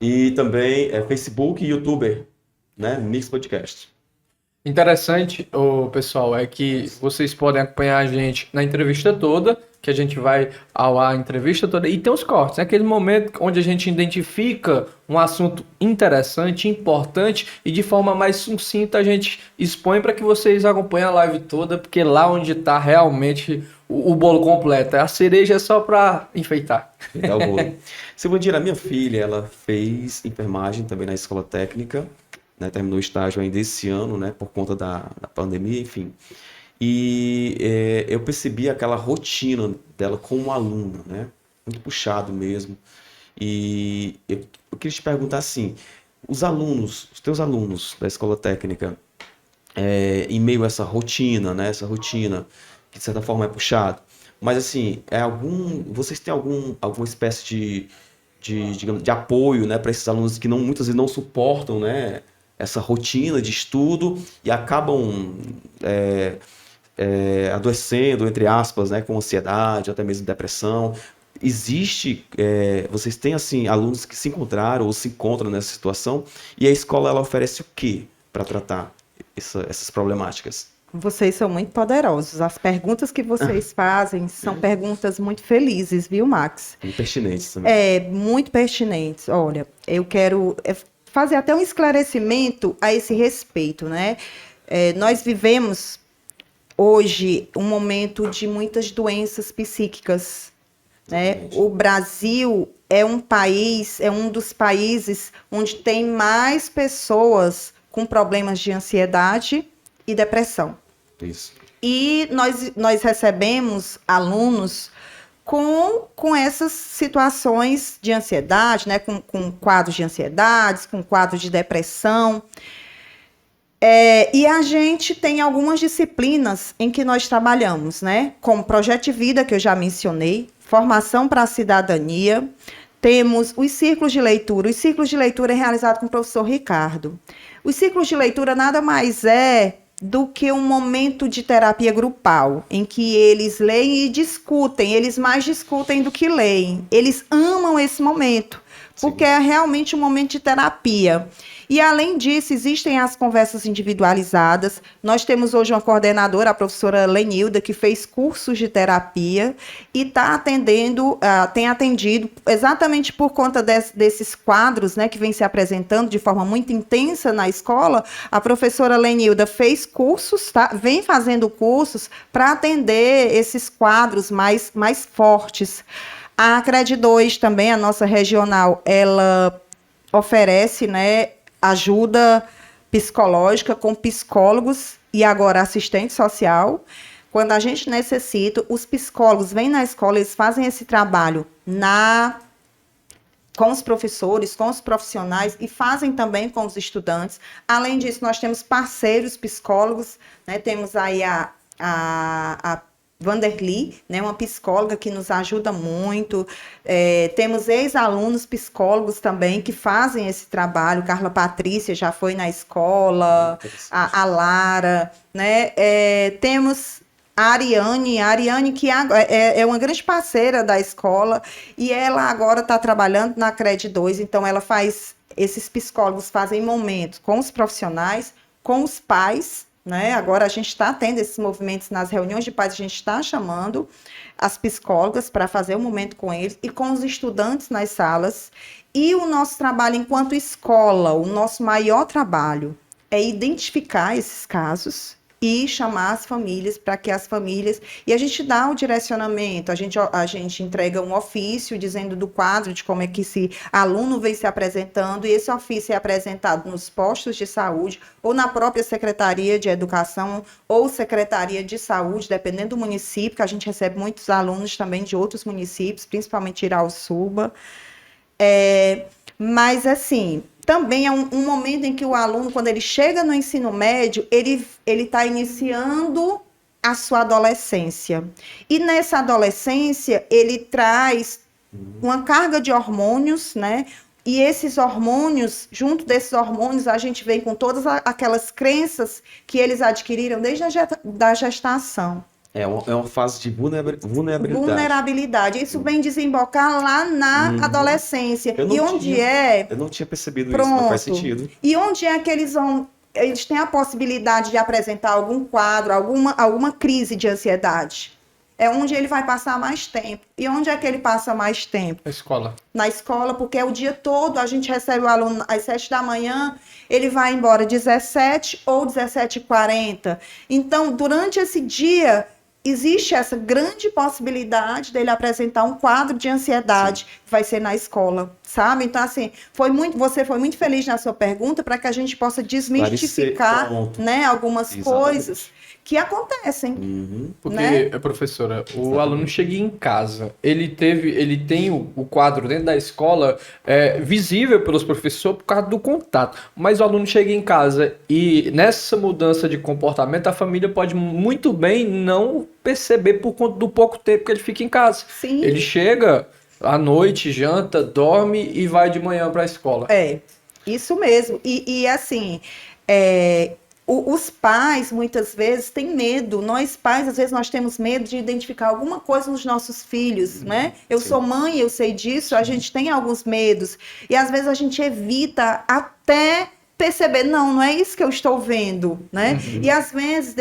E também Facebook e YouTuber, né? Mix Podcast. Interessante, pessoal, é que vocês podem acompanhar a gente na entrevista toda, que a gente vai ao ar a entrevista toda, e tem os cortes, né? Aquele momento onde a gente identifica um assunto interessante, importante, e de forma mais sucinta a gente expõe para que vocês acompanhem a live toda, porque lá onde está realmente o bolo completo, a cereja é só para enfeitar. Enfeitar o bolo. Silvandira, minha filha, ela fez enfermagem também na escola técnica, né, terminou o estágio ainda esse ano, né, por conta da pandemia, enfim. E eu percebi aquela rotina dela como aluna, né, muito puxado mesmo. E eu queria te perguntar assim, os teus alunos da escola técnica, em meio a essa rotina, né, que de certa forma é puxado, mas assim, vocês têm alguma espécie de apoio, né, para esses alunos que muitas vezes não suportam, né, essa rotina de estudo e acabam adoecendo, entre aspas, né, com ansiedade, até mesmo depressão. Vocês têm assim alunos que se encontraram ou se encontram nessa situação e a escola ela oferece o quê para tratar essas problemáticas? Vocês são muito poderosos. As perguntas que vocês fazem são perguntas muito felizes, viu, Max? Muito pertinentes também. Muito pertinentes. Olha, eu quero fazer até um esclarecimento a esse respeito, né? Nós vivemos hoje um momento de muitas doenças psíquicas, né? O Brasil é um dos países onde tem mais pessoas com problemas de ansiedade e depressão. Isso. E nós recebemos alunos com essas situações de ansiedade, né? Com quadros de ansiedade, com quadros de depressão. E a gente tem algumas disciplinas em que nós trabalhamos, né? Como projeto de vida, que eu já mencionei, formação para a cidadania. Temos os círculos de leitura. Os círculos de leitura é realizado com o professor Ricardo. Os círculos de leitura nada mais do que um momento de terapia grupal, em que eles leem e discutem, eles mais discutem do que leem. Eles amam esse momento, porque é realmente um momento de terapia. E, além disso, existem as conversas individualizadas. Nós temos hoje uma coordenadora, a professora Lenilda, que fez cursos de terapia e tem atendido, exatamente por conta desses quadros, né, que vem se apresentando de forma muito intensa na escola. A professora Lenilda fez cursos, vem fazendo cursos para atender esses quadros mais fortes. A Cred 2 também, a nossa regional, ela oferece, né, ajuda psicológica com psicólogos e agora assistente social. Quando a gente necessita, os psicólogos vêm na escola, eles fazem esse trabalho com os professores, com os profissionais e fazem também com os estudantes. Além disso, nós temos parceiros psicólogos, né? Temos aí a Vanderly, né, uma psicóloga que nos ajuda muito. Temos ex-alunos psicólogos também que fazem esse trabalho. Carla Patrícia já foi na escola, a Lara, né? Temos a Ariane, que é uma grande parceira da escola, e ela agora está trabalhando na CRED 2, então ela faz, esses psicólogos fazem momentos com os profissionais, com os pais, né? Agora a gente está tendo esses movimentos nas reuniões de pais, a gente está chamando as psicólogas para fazer um momento com eles e com os estudantes nas salas. E o nosso trabalho enquanto escola, o nosso maior trabalho é identificar esses casos e chamar as famílias para que as famílias... E a gente dá o direcionamento, a gente entrega um ofício dizendo do quadro, de como é que esse aluno vem se apresentando, e esse ofício é apresentado nos postos de saúde, ou na própria Secretaria de Educação, ou Secretaria de Saúde, dependendo do município, que a gente recebe muitos alunos também de outros municípios, principalmente Irauçuba. Mas, assim... Também é um momento em que o aluno, quando ele chega no ensino médio, ele está iniciando a sua adolescência. E nessa adolescência, ele traz uma carga de hormônios, né? E esses hormônios, junto desses hormônios, a gente vem com todas aquelas crenças que eles adquiriram desde a gestação. É uma fase de vulnerabilidade. Vulnerabilidade. Isso vem desembocar lá na adolescência. Eu não tinha percebido isso, mas faz sentido. E onde é que eles têm a possibilidade de apresentar algum quadro, alguma crise de ansiedade? É onde ele vai passar mais tempo. E onde é que ele passa mais tempo? Na escola. Na escola, porque é o dia todo, a gente recebe o aluno às 7 da manhã, ele vai embora 17 ou 17h40. Então, durante esse dia... Existe essa grande possibilidade dele apresentar um quadro de ansiedade, que vai ser na escola, sabe? Então, assim, você foi muito feliz na sua pergunta para que a gente possa desmistificar, né, algumas coisas que acontecem. Porque, né? Professora, o aluno chega em casa, ele tem o quadro dentro da escola visível pelos professores por causa do contato, mas o aluno chega em casa e nessa mudança de comportamento a família pode muito bem não perceber por conta do pouco tempo que ele fica em casa. Sim. Ele chega à noite, janta, dorme e vai de manhã para a escola. Isso mesmo. E assim... Os pais, muitas vezes, têm medo. Nós, pais, às vezes, nós temos medo de identificar alguma coisa nos nossos filhos, né? Eu sou mãe, eu sei disso, a gente tem alguns medos. E, às vezes, a gente evita até perceber, não é isso que eu estou vendo, né? E, às vezes,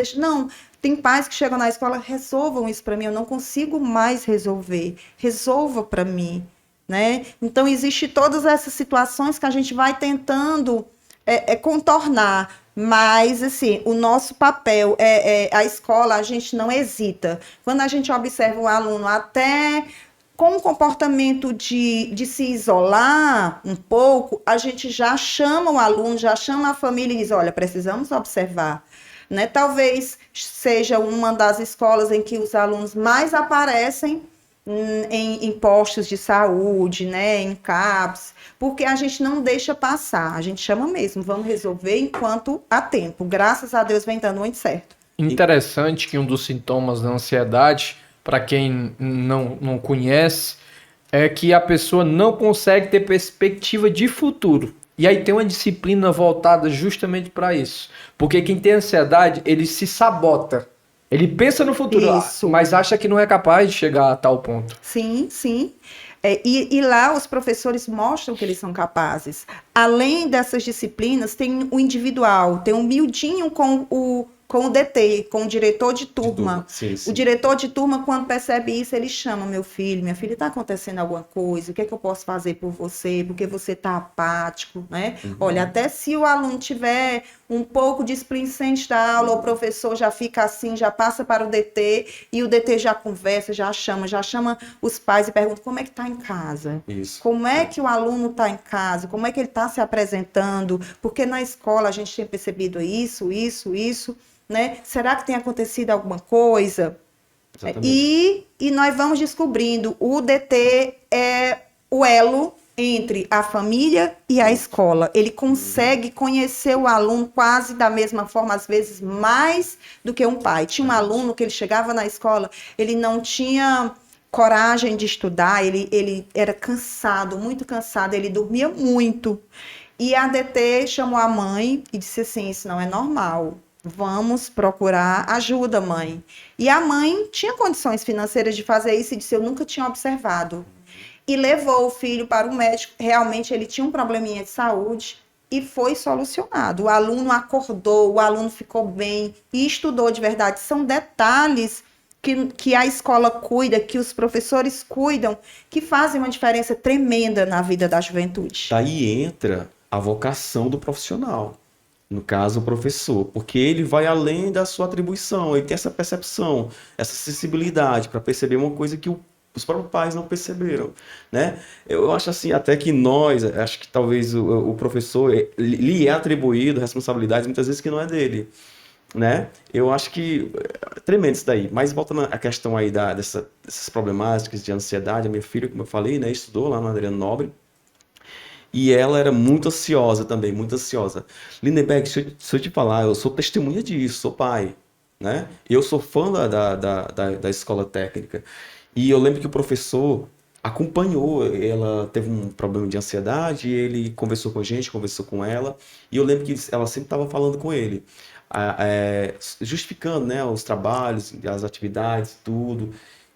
tem pais que chegam na escola, resolvam isso para mim, eu não consigo mais resolver. Resolva para mim, né? Então, existe todas essas situações que a gente vai tentando contornar. Mas, assim, o nosso papel a escola, a gente não hesita. Quando a gente observa o aluno até com o comportamento de se isolar um pouco, a gente já chama o aluno, já chama a família e diz, olha, precisamos observar. Né? Talvez seja uma das escolas em que os alunos mais aparecem em postos de saúde, né, em CAPS, porque a gente não deixa passar, a gente chama mesmo, vamos resolver enquanto há tempo. Graças a Deus vem dando muito certo. Interessante que um dos sintomas da ansiedade, para quem não conhece, é que a pessoa não consegue ter perspectiva de futuro. E aí tem uma disciplina voltada justamente para isso. Porque quem tem ansiedade, ele se sabota. Ele pensa no futuro, mas acha que não é capaz de chegar a tal ponto. Sim, sim. E lá os professores mostram que eles são capazes. Além dessas disciplinas, tem o individual, tem um miudinho com o DT, com o diretor de turma. Sim. O diretor de turma, quando percebe isso, ele chama meu filho, minha filha, está acontecendo alguma coisa? O que é que eu posso fazer por você? Porque você está apático, né? Olha, até se o aluno tiver um pouco displicente da aula, o professor já fica assim, já passa para o DT, e o DT já conversa, já chama os pais e pergunta como é que está em casa? Isso. Como é que o aluno está em casa? Como é que ele está se apresentando? Porque na escola a gente tem percebido isso. Né? Será que tem acontecido alguma coisa? E nós vamos descobrindo, o DT é o elo entre a família e a escola. Ele consegue conhecer o aluno quase da mesma forma, às vezes mais do que um pai. Tinha um aluno que ele chegava na escola, ele não tinha coragem de estudar, ele era cansado, muito cansado, ele dormia muito. E a DT chamou a mãe e disse assim, isso não é normal. Vamos procurar ajuda, mãe. E a mãe tinha condições financeiras de fazer isso e disse, eu nunca tinha observado. E levou o filho para o médico. Realmente ele tinha um probleminha de saúde e foi solucionado. O aluno acordou, o aluno ficou bem e estudou de verdade. São detalhes que a escola cuida, que os professores cuidam, que fazem uma diferença tremenda na vida da juventude. Daí entra a vocação do profissional. No caso, o professor, porque ele vai além da sua atribuição, ele tem essa percepção, essa sensibilidade para perceber uma coisa que os próprios pais não perceberam, né? Eu acho assim, até que nós, acho que talvez o professor, lhe é atribuído responsabilidades muitas vezes que não é dele, né? Eu acho que é tremendo isso daí, mas voltando à questão aí dessas problemáticas de ansiedade, a minha filha, como eu falei, né, estudou lá no Adriano Nobre, e ela era muito ansiosa também, muito ansiosa. Lindenberg, se eu te falar, eu sou testemunha disso, sou pai, né? Eu sou fã da escola técnica. E eu lembro que o professor acompanhou, ela teve um problema de ansiedade, ele conversou com a gente, conversou com ela, e eu lembro que ela sempre estava falando com ele, justificando, né, os trabalhos, as atividades, tudo.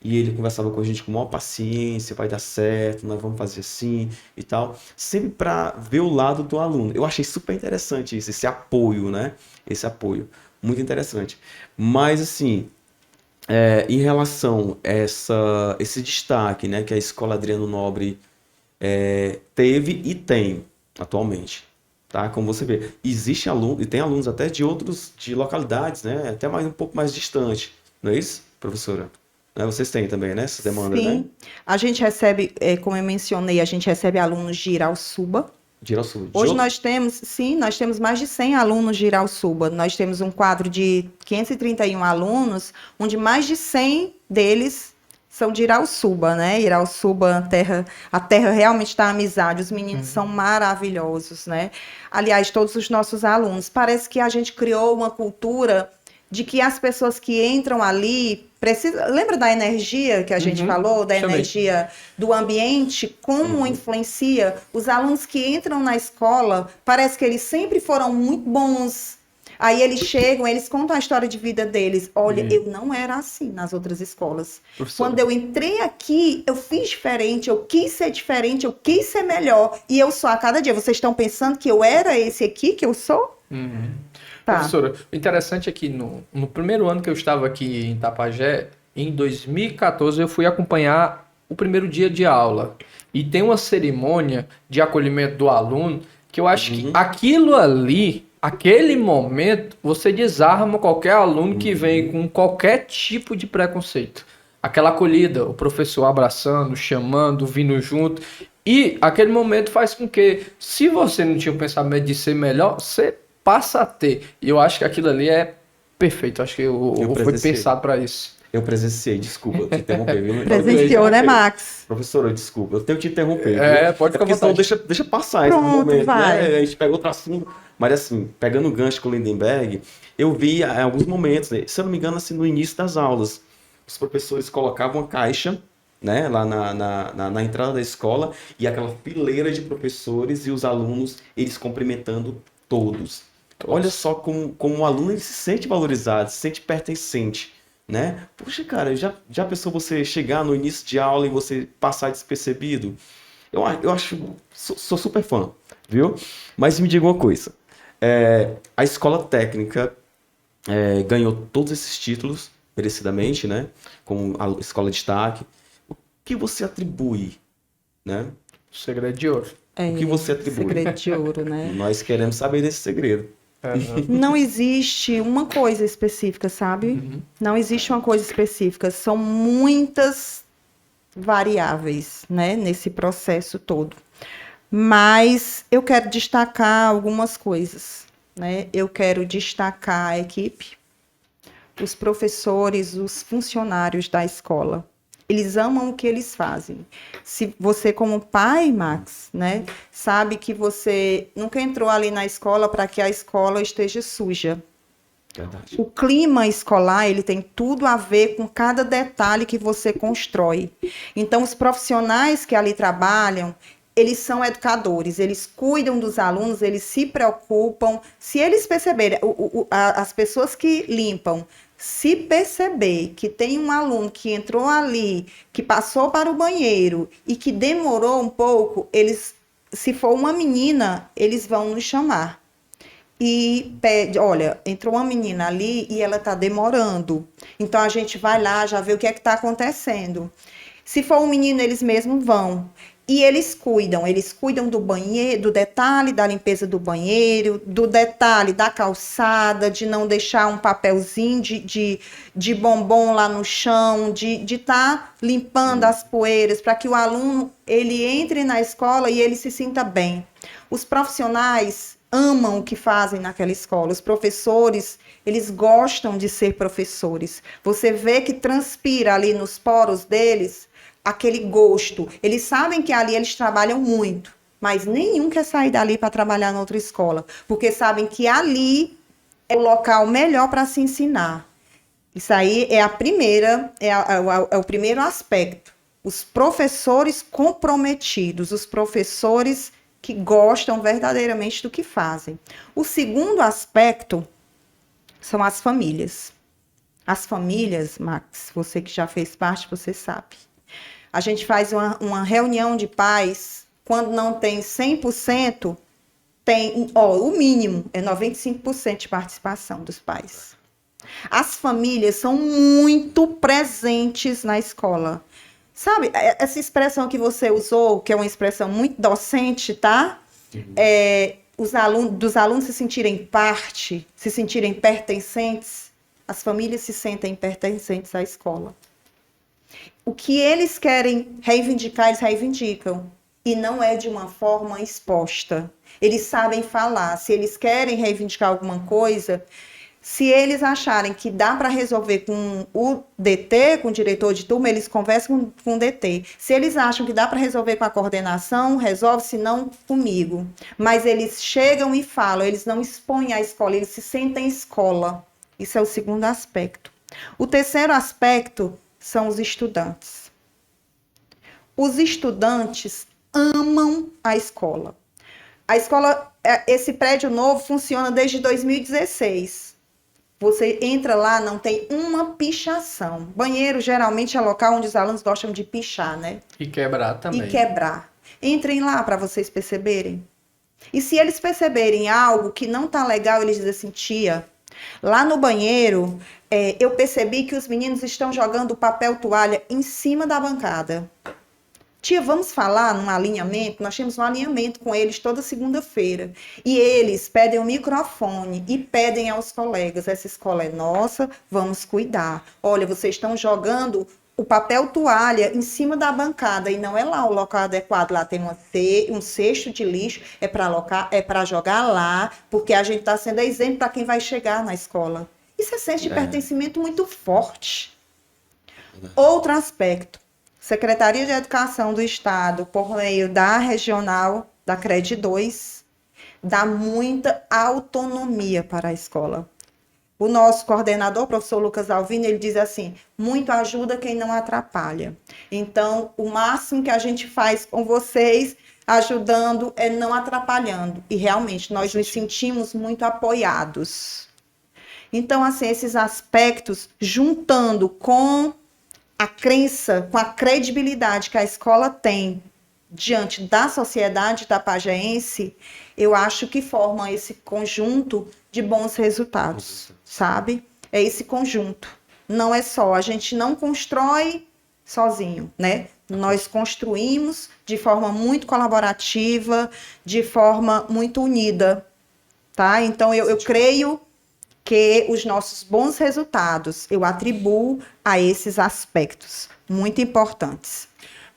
E ele conversava com a gente com maior paciência, vai dar certo, nós vamos fazer assim e tal. Sempre para ver o lado do aluno. Eu achei super interessante isso, esse apoio, né? Esse apoio. Muito interessante. Mas, assim, em relação a esse destaque, né, que a Escola Adriano Nobre teve e tem atualmente. Tá? Como você vê, existe aluno, e tem alunos até de localidades, né? Até um pouco mais distante. Não é isso, professora? Vocês têm também, né? Essa demanda, Sim. né? A gente recebe, como eu mencionei, a gente recebe alunos de Irauçuba. Hoje nós temos mais de 100 alunos de Irauçuba. Nós temos um quadro de 531 alunos, onde mais de 100 deles são de Irauçuba, né? Irauçuba, a terra realmente da amizade. Os meninos são maravilhosos, né? Aliás, todos os nossos alunos. Parece que a gente criou uma cultura de que as pessoas que entram ali precisam... Lembra da energia que a gente falou? Da energia do ambiente? Como influencia? Os alunos que entram na escola, parece que eles sempre foram muito bons. Aí eles chegam, eles contam a história de vida deles. Olha, eu não era assim nas outras escolas. Professor. Quando eu entrei aqui, eu fiz diferente, eu quis ser diferente, eu quis ser melhor. E eu sou a cada dia. Vocês estão pensando que eu era esse aqui que eu sou? Tá. Professora, o interessante é que no primeiro ano que eu estava aqui em Tapajé, em 2014, eu fui acompanhar o primeiro dia de aula. E tem uma cerimônia de acolhimento do aluno que eu acho que aquilo ali, aquele momento, você desarma qualquer aluno que vem com qualquer tipo de preconceito. Aquela acolhida, o professor abraçando, chamando, vindo junto. E aquele momento faz com que, se você não tinha o pensamento de ser melhor, você passa a ter. E eu acho que aquilo ali é perfeito. Acho que foi pensado para isso. Eu presenciei, desculpa te interromper. Viu? Presenciou, né, Max? Professora, desculpa, eu tenho que te interromper. Pode ficar à vontade. Deixa passar esse momento, né? A gente pega outro assunto. Mas assim, pegando o gancho com o Lindenberg, eu vi em alguns momentos, né? Se eu não me engano, assim, no início das aulas, os professores colocavam uma caixa, né, lá na entrada da escola, e aquela fileira de professores e os alunos, eles cumprimentando todos. Olha só como o aluno ele se sente valorizado, se sente pertencente, né? Poxa, cara, já pensou você chegar no início de aula e você passar despercebido? Eu acho, sou super fã, viu? Mas me diga uma coisa, a escola técnica ganhou todos esses títulos, merecidamente, né? Como a escola de destaque. O que você atribui, né? O segredo de ouro. O que você atribui? Segredo de ouro, né? Nós queremos saber desse segredo. Não existe uma coisa específica, sabe? Não existe uma coisa específica. São muitas variáveis, né? Nesse processo todo. Mas eu quero destacar algumas coisas, né? Eu quero destacar a equipe, os professores, os funcionários da escola. Eles amam o que eles fazem. Se você, como pai, Max, né, sabe que você nunca entrou ali na escola para que a escola esteja suja. Verdade. O clima escolar, ele tem tudo a ver com cada detalhe que você constrói. Então, os profissionais que ali trabalham, eles são educadores, eles cuidam dos alunos, eles se preocupam. Se eles perceberem, as pessoas que limpam, se perceber que tem um aluno que entrou ali, que passou para o banheiro e que demorou um pouco, eles, se for uma menina, eles vão nos chamar. E pede, olha, entrou uma menina ali e ela está demorando. Então, a gente vai lá, já vê o que é que está acontecendo. Se for um menino, eles mesmos vão. E eles cuidam do banheiro, do detalhe da limpeza do banheiro, do detalhe da calçada, de não deixar um papelzinho de bombom lá no chão, de estar limpando as poeiras, para que o aluno ele entre na escola e ele se sinta bem. Os profissionais amam o que fazem naquela escola. Os professores, eles gostam de ser professores. Você vê que transpira ali nos poros deles aquele gosto. Eles sabem que ali eles trabalham muito, mas nenhum quer sair dali para trabalhar em outra escola, porque sabem que ali é o local melhor para se ensinar. Isso aí é o primeiro aspecto. Os professores comprometidos, os professores que gostam verdadeiramente do que fazem. O segundo aspecto são as famílias. As famílias, Max, você que já fez parte, você sabe. A gente faz uma reunião de pais, quando não tem 100%, tem, o mínimo é 95% de participação dos pais. As famílias são muito presentes na escola. Sabe, essa expressão que você usou, que é uma expressão muito docente, tá? Dos alunos se sentirem parte, se sentirem pertencentes, as famílias se sentem pertencentes à escola. O que eles querem reivindicar, eles reivindicam. E não é de uma forma exposta. Eles sabem falar. Se eles querem reivindicar alguma coisa, se eles acharem que dá para resolver com o DT, com o diretor de turma, eles conversam com o DT. Se eles acham que dá para resolver com a coordenação, resolve, se não, comigo. Mas eles chegam e falam, eles não expõem a escola, eles se sentem escola. Isso é o segundo aspecto. O terceiro aspecto são os estudantes. Os estudantes amam a escola. A escola, esse prédio novo funciona desde 2016. Você entra lá, não tem uma pichação. Banheiro, geralmente, é local onde os alunos gostam de pichar, né? E quebrar também. E quebrar. Entrem lá para vocês perceberem. E se eles perceberem algo que não tá legal, eles dizem assim, tia, lá no banheiro, eu percebi que os meninos estão jogando papel toalha em cima da bancada. Tia, vamos falar num alinhamento? Nós temos um alinhamento com eles toda segunda-feira. E eles pedem o microfone e pedem aos colegas, essa escola é nossa, vamos cuidar. Olha, vocês estão jogando o papel toalha em cima da bancada e não é lá o local adequado. Lá tem um cesto de lixo, é para jogar lá, porque a gente está sendo exemplo para quem vai chegar na escola. Isso é senso de pertencimento muito forte. Outro aspecto. Secretaria de Educação do Estado, por meio da regional, da CRED 2, dá muita autonomia para a escola. O nosso coordenador, o professor Lucas Alvino, ele diz assim, muito ajuda quem não atrapalha. Então, o máximo que a gente faz com vocês, ajudando, é não atrapalhando. E realmente, nós nos sentimos muito apoiados. Então, assim, esses aspectos, juntando com a crença, com a credibilidade que a escola tem diante da sociedade tapajeense, eu acho que forma esse conjunto de bons resultados, sabe? É esse conjunto. Não é só, a gente não constrói sozinho, né? Nós construímos de forma muito colaborativa, de forma muito unida, tá? Então, eu creio que os nossos bons resultados eu atribuo a esses aspectos muito importantes.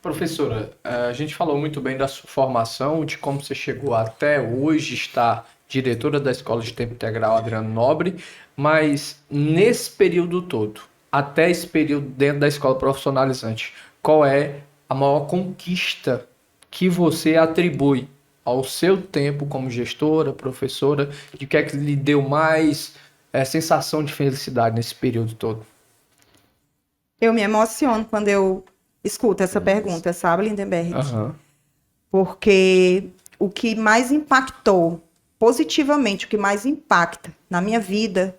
Professora, a gente falou muito bem da sua formação, de como você chegou até hoje estar diretora da Escola de Tempo Integral Adriano Nobre, mas nesse período todo, até esse período dentro da escola profissionalizante, qual é a maior conquista que você atribui ao seu tempo como gestora, professora, de que é que lhe deu mais sensação de felicidade nesse período todo? Eu me emociono quando eu escuto essa pergunta, sabe, Lindenberg? Porque o que mais impactou positivamente, o que mais impacta na minha vida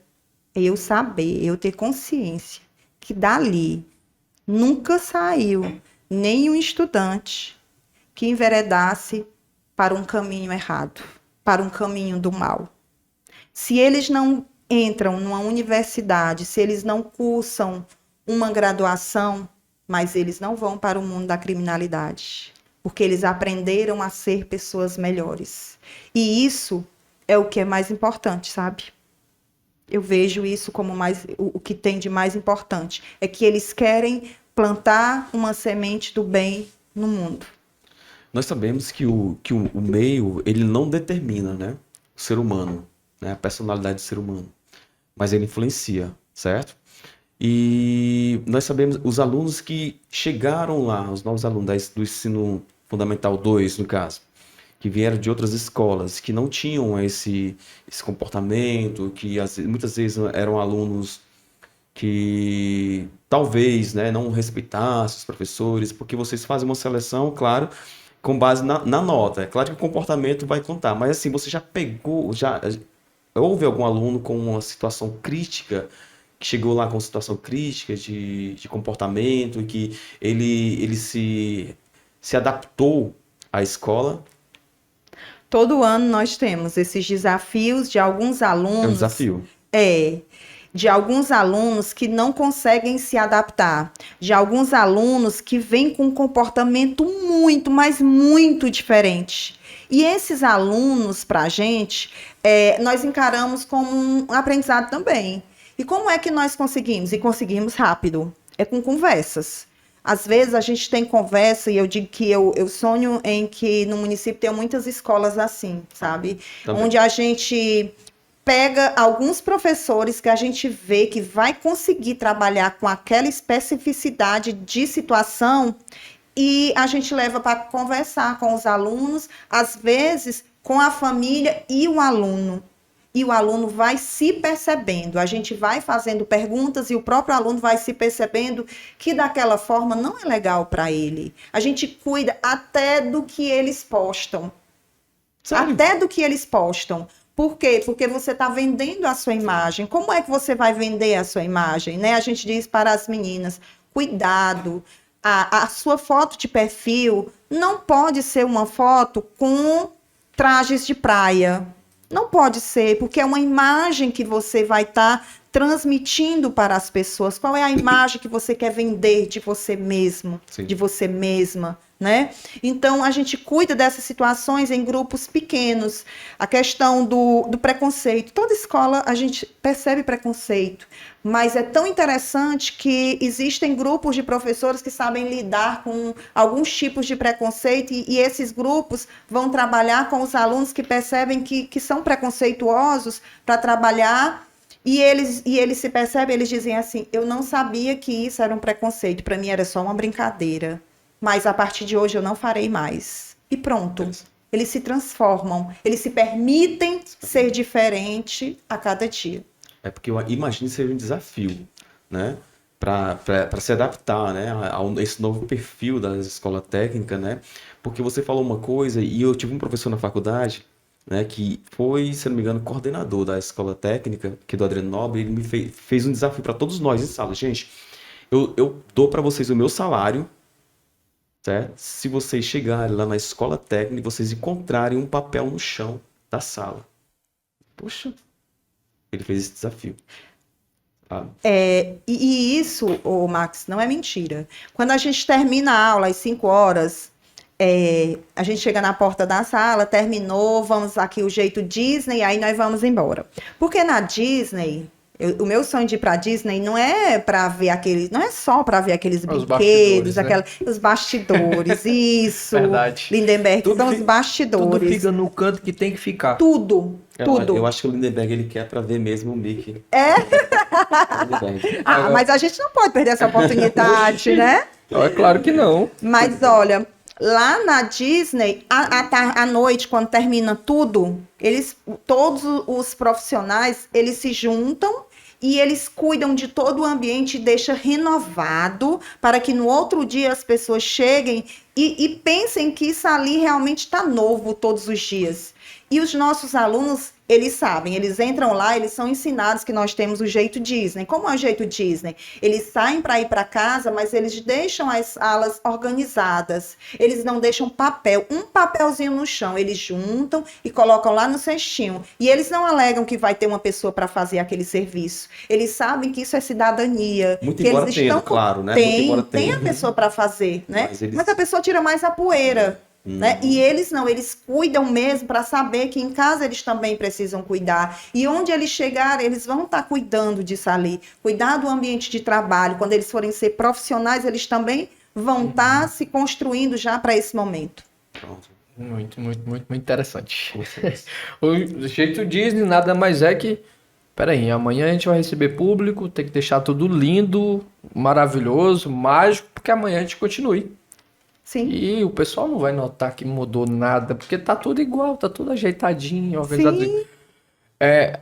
é eu saber, eu ter consciência que dali nunca saiu nenhum estudante que enveredasse para um caminho errado, para um caminho do mal. Se eles não entram numa universidade, se eles não cursam uma graduação, mas eles não vão para o mundo da criminalidade, porque eles aprenderam a ser pessoas melhores. E isso é o que é mais importante, sabe? Eu vejo isso como o que tem de mais importante. É que eles querem plantar uma semente do bem no mundo. Nós sabemos que o meio, ele não determina, né, o ser humano, né, a personalidade do ser humano, mas ele influencia, certo? E nós sabemos, os alunos que chegaram lá, os novos alunos do ensino fundamental 2, no caso, que vieram de outras escolas, que não tinham esse comportamento, que muitas vezes eram alunos que talvez, né, não respeitassem os professores, porque vocês fazem uma seleção, claro, com base na nota. É claro que o comportamento vai contar, mas assim, você já houve algum aluno com uma situação crítica, que chegou lá com uma situação crítica de comportamento, que ele se adaptou à escola? Todo ano nós temos esses desafios de alguns alunos. É um desafio. De alguns alunos que não conseguem se adaptar, de alguns alunos que vêm com um comportamento muito, mas muito diferente. E esses alunos, para a gente, nós encaramos como um aprendizado também. E como é que nós conseguimos? E conseguimos rápido. É com conversas. Às vezes a gente tem conversa e eu digo que eu sonho em que no município tenha muitas escolas assim, sabe? Também. Onde a gente pega alguns professores que a gente vê que vai conseguir trabalhar com aquela especificidade de situação e a gente leva para conversar com os alunos, às vezes com a família e o aluno. E o aluno vai se percebendo, a gente vai fazendo perguntas e o próprio aluno vai se percebendo que daquela forma não é legal para ele. A gente cuida até do que eles postam. Sério? Até do que eles postam. Por quê? Porque você está vendendo a sua imagem. Como é que você vai vender a sua imagem? Né? A gente diz para as meninas, cuidado, a sua foto de perfil não pode ser uma foto com trajes de praia. Não pode ser, porque é uma imagem que você vai estar transmitindo para as pessoas. Qual é a imagem que você quer vender de você mesmo, Sim. de você mesma, né? Então, a gente cuida dessas situações em grupos pequenos. A questão do preconceito. Toda escola a gente percebe preconceito, mas é tão interessante que existem grupos de professores que sabem lidar com alguns tipos de preconceito e esses grupos vão trabalhar com os alunos que percebem que são preconceituosos para trabalhar. E eles se percebem, eles dizem assim, eu não sabia que isso era um preconceito, para mim era só uma brincadeira, mas a partir de hoje eu não farei mais. E pronto, eles se transformam, eles se permitem ser diferente a cada dia. É porque eu imagino que seja um desafio, né, para se adaptar, né, a esse novo perfil da escola técnica, né, porque você falou uma coisa e eu tive um professor na faculdade, né, que foi, se não me engano, coordenador da escola técnica, que é do Adriano Nobre, ele me fez um desafio para todos nós em sala. Gente, eu dou para vocês o meu salário, certo? Se vocês chegarem lá na escola técnica e vocês encontrarem um papel no chão da sala. Poxa, ele fez esse desafio. E isso, Max, não é mentira. Quando a gente termina a aula às 5 horas... a gente chega na porta da sala, terminou, vamos aqui o jeito Disney, aí nós vamos embora. Porque na Disney, o meu sonho de ir pra Disney não é para ver aqueles, não é só para ver aqueles brinquedos, os bastidores, isso. Verdade. Lindenberg, são os bastidores. Tudo fica no canto que tem que ficar. Tudo. Eu acho que o Lindenberg ele quer para ver mesmo o Mickey. Mas a gente não pode perder essa oportunidade, né? É claro que não. Mas olha, lá na Disney, à noite, quando termina tudo, todos os profissionais, eles se juntam e eles cuidam de todo o ambiente e deixam renovado para que no outro dia as pessoas cheguem e pensem que isso ali realmente está novo todos os dias. E os nossos alunos, eles sabem, eles entram lá, eles são ensinados que nós temos o jeito Disney. Como é o jeito Disney? Eles saem para ir para casa, mas eles deixam as salas organizadas. Eles não deixam papel, um papelzinho no chão. Eles juntam e colocam lá no cestinho. E eles não alegam que vai ter uma pessoa para fazer aquele serviço. Eles sabem que isso é cidadania. Muito que embora eles tenha, estão claro, né? Tem a pessoa para fazer, né? Mas a pessoa tira mais a poeira. Né? E eles não, eles cuidam mesmo para saber que em casa eles também precisam cuidar. E onde eles chegarem, eles vão estar cuidando disso ali. Cuidar do ambiente de trabalho. Quando eles forem ser profissionais, eles também vão estar se construindo já para esse momento. Pronto. Muito interessante. O jeito Disney nada mais é que... Peraí, amanhã a gente vai receber público, tem que deixar tudo lindo, maravilhoso, mágico, porque amanhã a gente continue. Sim. E o pessoal não vai notar que mudou nada, porque tá tudo igual, tá tudo ajeitadinho, organizadinho.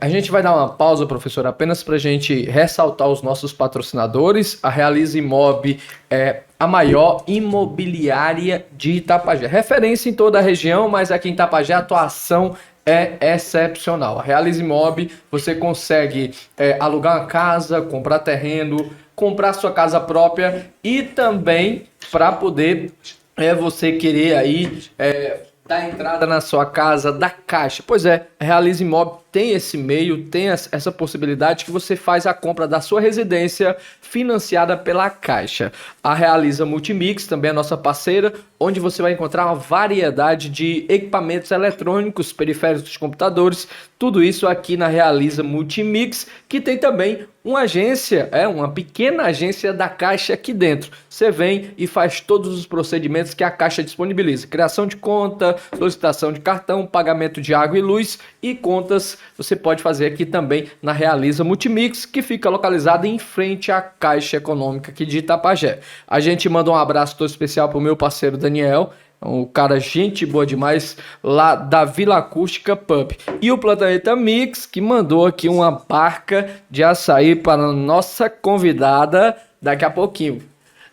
A gente vai dar uma pausa, professor, apenas para a gente ressaltar os nossos patrocinadores. A Realize Imob é a maior imobiliária de Itapajé. Referência em toda a região, mas aqui em Itapajé a atuação é excepcional. A Realize Imob, você consegue alugar uma casa, comprar terreno, comprar sua casa própria e também para poder você querer aí dar entrada na sua casa da Caixa. Pois é, a Realize Imob tem esse meio, tem essa possibilidade que você faz a compra da sua residência financiada pela Caixa. A Realiza Multimix também é nossa parceira, onde você vai encontrar uma variedade de equipamentos eletrônicos, periféricos de computadores, tudo isso aqui na Realiza Multimix, que tem também uma agência, uma pequena agência da Caixa aqui dentro. Você vem e faz todos os procedimentos que a Caixa disponibiliza. Criação de conta, solicitação de cartão, pagamento de água e luz e contas. Você pode fazer aqui também na Realiza Multimix, que fica localizada em frente à Caixa Econômica aqui de Itapajé. A gente manda um abraço todo especial para o meu parceiro Daniel, um cara gente boa demais, lá da Vila Acústica Pub. E o Planeta Mix, que mandou aqui uma barca de açaí para a nossa convidada daqui a pouquinho.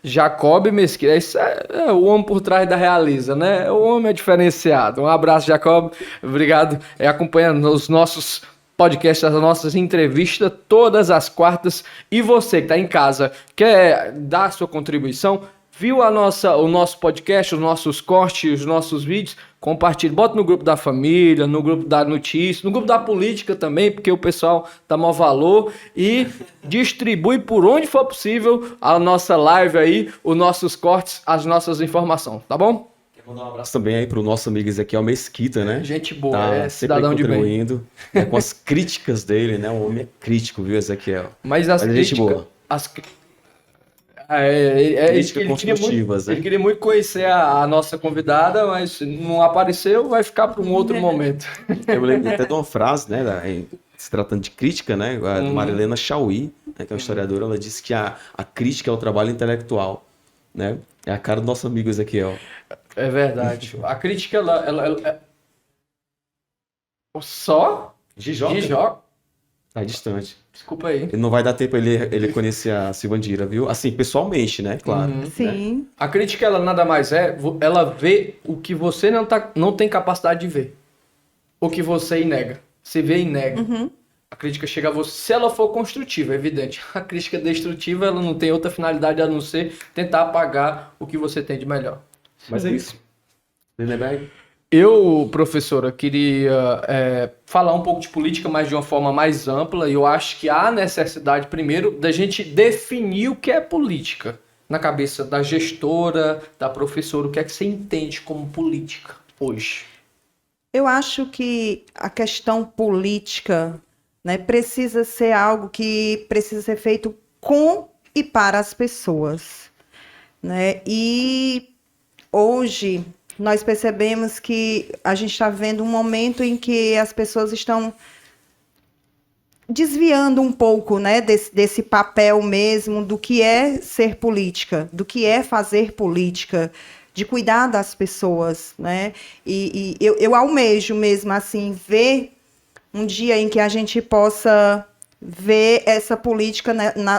Jacob Mesquita, esse é o homem por trás da Realiza, né? O homem é diferenciado. Um abraço, Jacob. Obrigado. Acompanhando os nossos podcasts, as nossas entrevistas todas as quartas. E você que está em casa, quer dar a sua contribuição? Viu o nosso podcast, os nossos cortes, os nossos vídeos? Compartilhe, bota no grupo da família, no grupo da notícia, no grupo da política também, porque o pessoal dá maior valor, e distribui por onde for possível a nossa live aí, os nossos cortes, as nossas informações, tá bom? Quero mandar um abraço também aí pro nosso amigo Ezequiel Mesquita, né? Gente boa, tá cidadão de bem. Contribuindo com as críticas dele, né? O homem é crítico, viu, Ezequiel? Mas as críticas... gente boa. Ele queria muito conhecer a nossa convidada, mas não apareceu, vai ficar para um outro momento. Eu lembro até de uma frase, né, se tratando de crítica, né, a Marilena Chauí, né, que é uma historiadora, ela disse que a crítica é o trabalho intelectual, né, é a cara do nosso amigo Ezequiel. É verdade. A crítica, ela... Só? Gijoca? Tá distante. Desculpa aí. Não vai dar tempo ele conhecer a Silvandira, viu? Assim, pessoalmente, né? Claro. Sim. Né? A crítica, ela nada mais ela vê o que você não tem capacidade de ver. O que você nega. Você vê e nega. A crítica chega a você, se ela for construtiva, é evidente. A crítica destrutiva, ela não tem outra finalidade a não ser tentar apagar o que você tem de melhor. Mas é isso. Lindenberg? Eu, professora, queria falar um pouco de política, mas de uma forma mais ampla. E eu acho que há necessidade, primeiro, da gente definir o que é política. Na cabeça da gestora, da professora, o que é que você entende como política hoje? Eu acho que a questão política, né, precisa ser algo que precisa ser feito com e para as pessoas, né? E hoje nós percebemos que a gente está vivendo um momento em que as pessoas estão desviando um pouco, né, desse papel mesmo do que é ser política, do que é fazer política, de cuidar das pessoas, né? E eu almejo mesmo, assim, ver um dia em que a gente possa ver essa política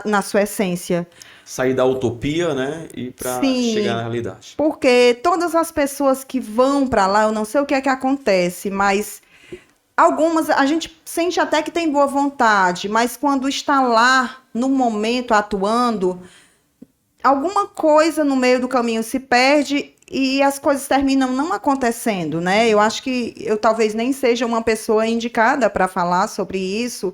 na sua essência. Sair da utopia, né, e para chegar na realidade. Porque todas as pessoas que vão para lá, eu não sei o que é que acontece, mas algumas a gente sente até que tem boa vontade, mas quando está lá, no momento, atuando, alguma coisa no meio do caminho se perde e as coisas terminam não acontecendo, né? Eu acho que eu talvez nem seja uma pessoa indicada para falar sobre isso,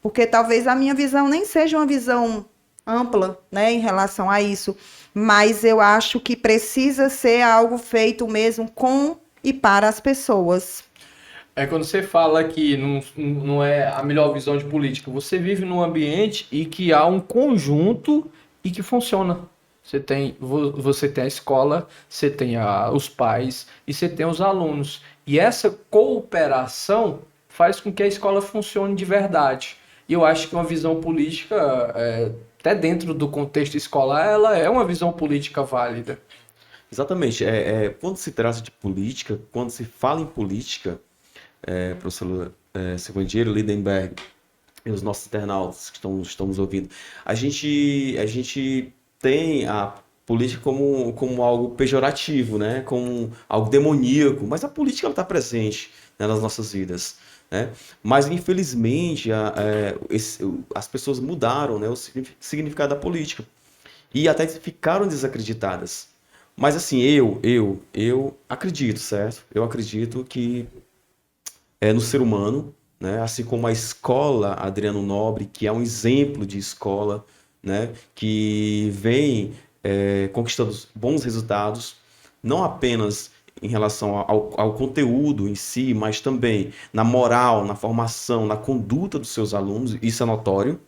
porque talvez a minha visão nem seja uma visão ampla, né, em relação a isso, mas eu acho que precisa ser algo feito mesmo com e para as pessoas. Quando você fala que não é a melhor visão de política, você vive num ambiente e que há um conjunto e que funciona. Você tem a escola, você tem os pais e você tem os alunos. E essa cooperação faz com que a escola funcione de verdade. E eu acho que uma visão política, até dentro do contexto escolar, ela é uma visão política válida. Exatamente. Quando se trata de política, quando se fala em política, professor Secondiero, Lindenberg e os nossos internautas que estão nos ouvindo, a gente tem a política como algo pejorativo, né? Como algo demoníaco, mas a política está presente, né, nas nossas vidas. Né? Mas, infelizmente, as pessoas mudaram, né, o significado da política e até ficaram desacreditadas. Mas, assim, eu acredito, certo? Eu acredito que no ser humano, né, assim como a escola Adriano Nobre, que é um exemplo de escola, né, que vem conquistando bons resultados, não apenas em relação ao conteúdo em si, mas também na moral, na formação, na conduta dos seus alunos. Isso é notório,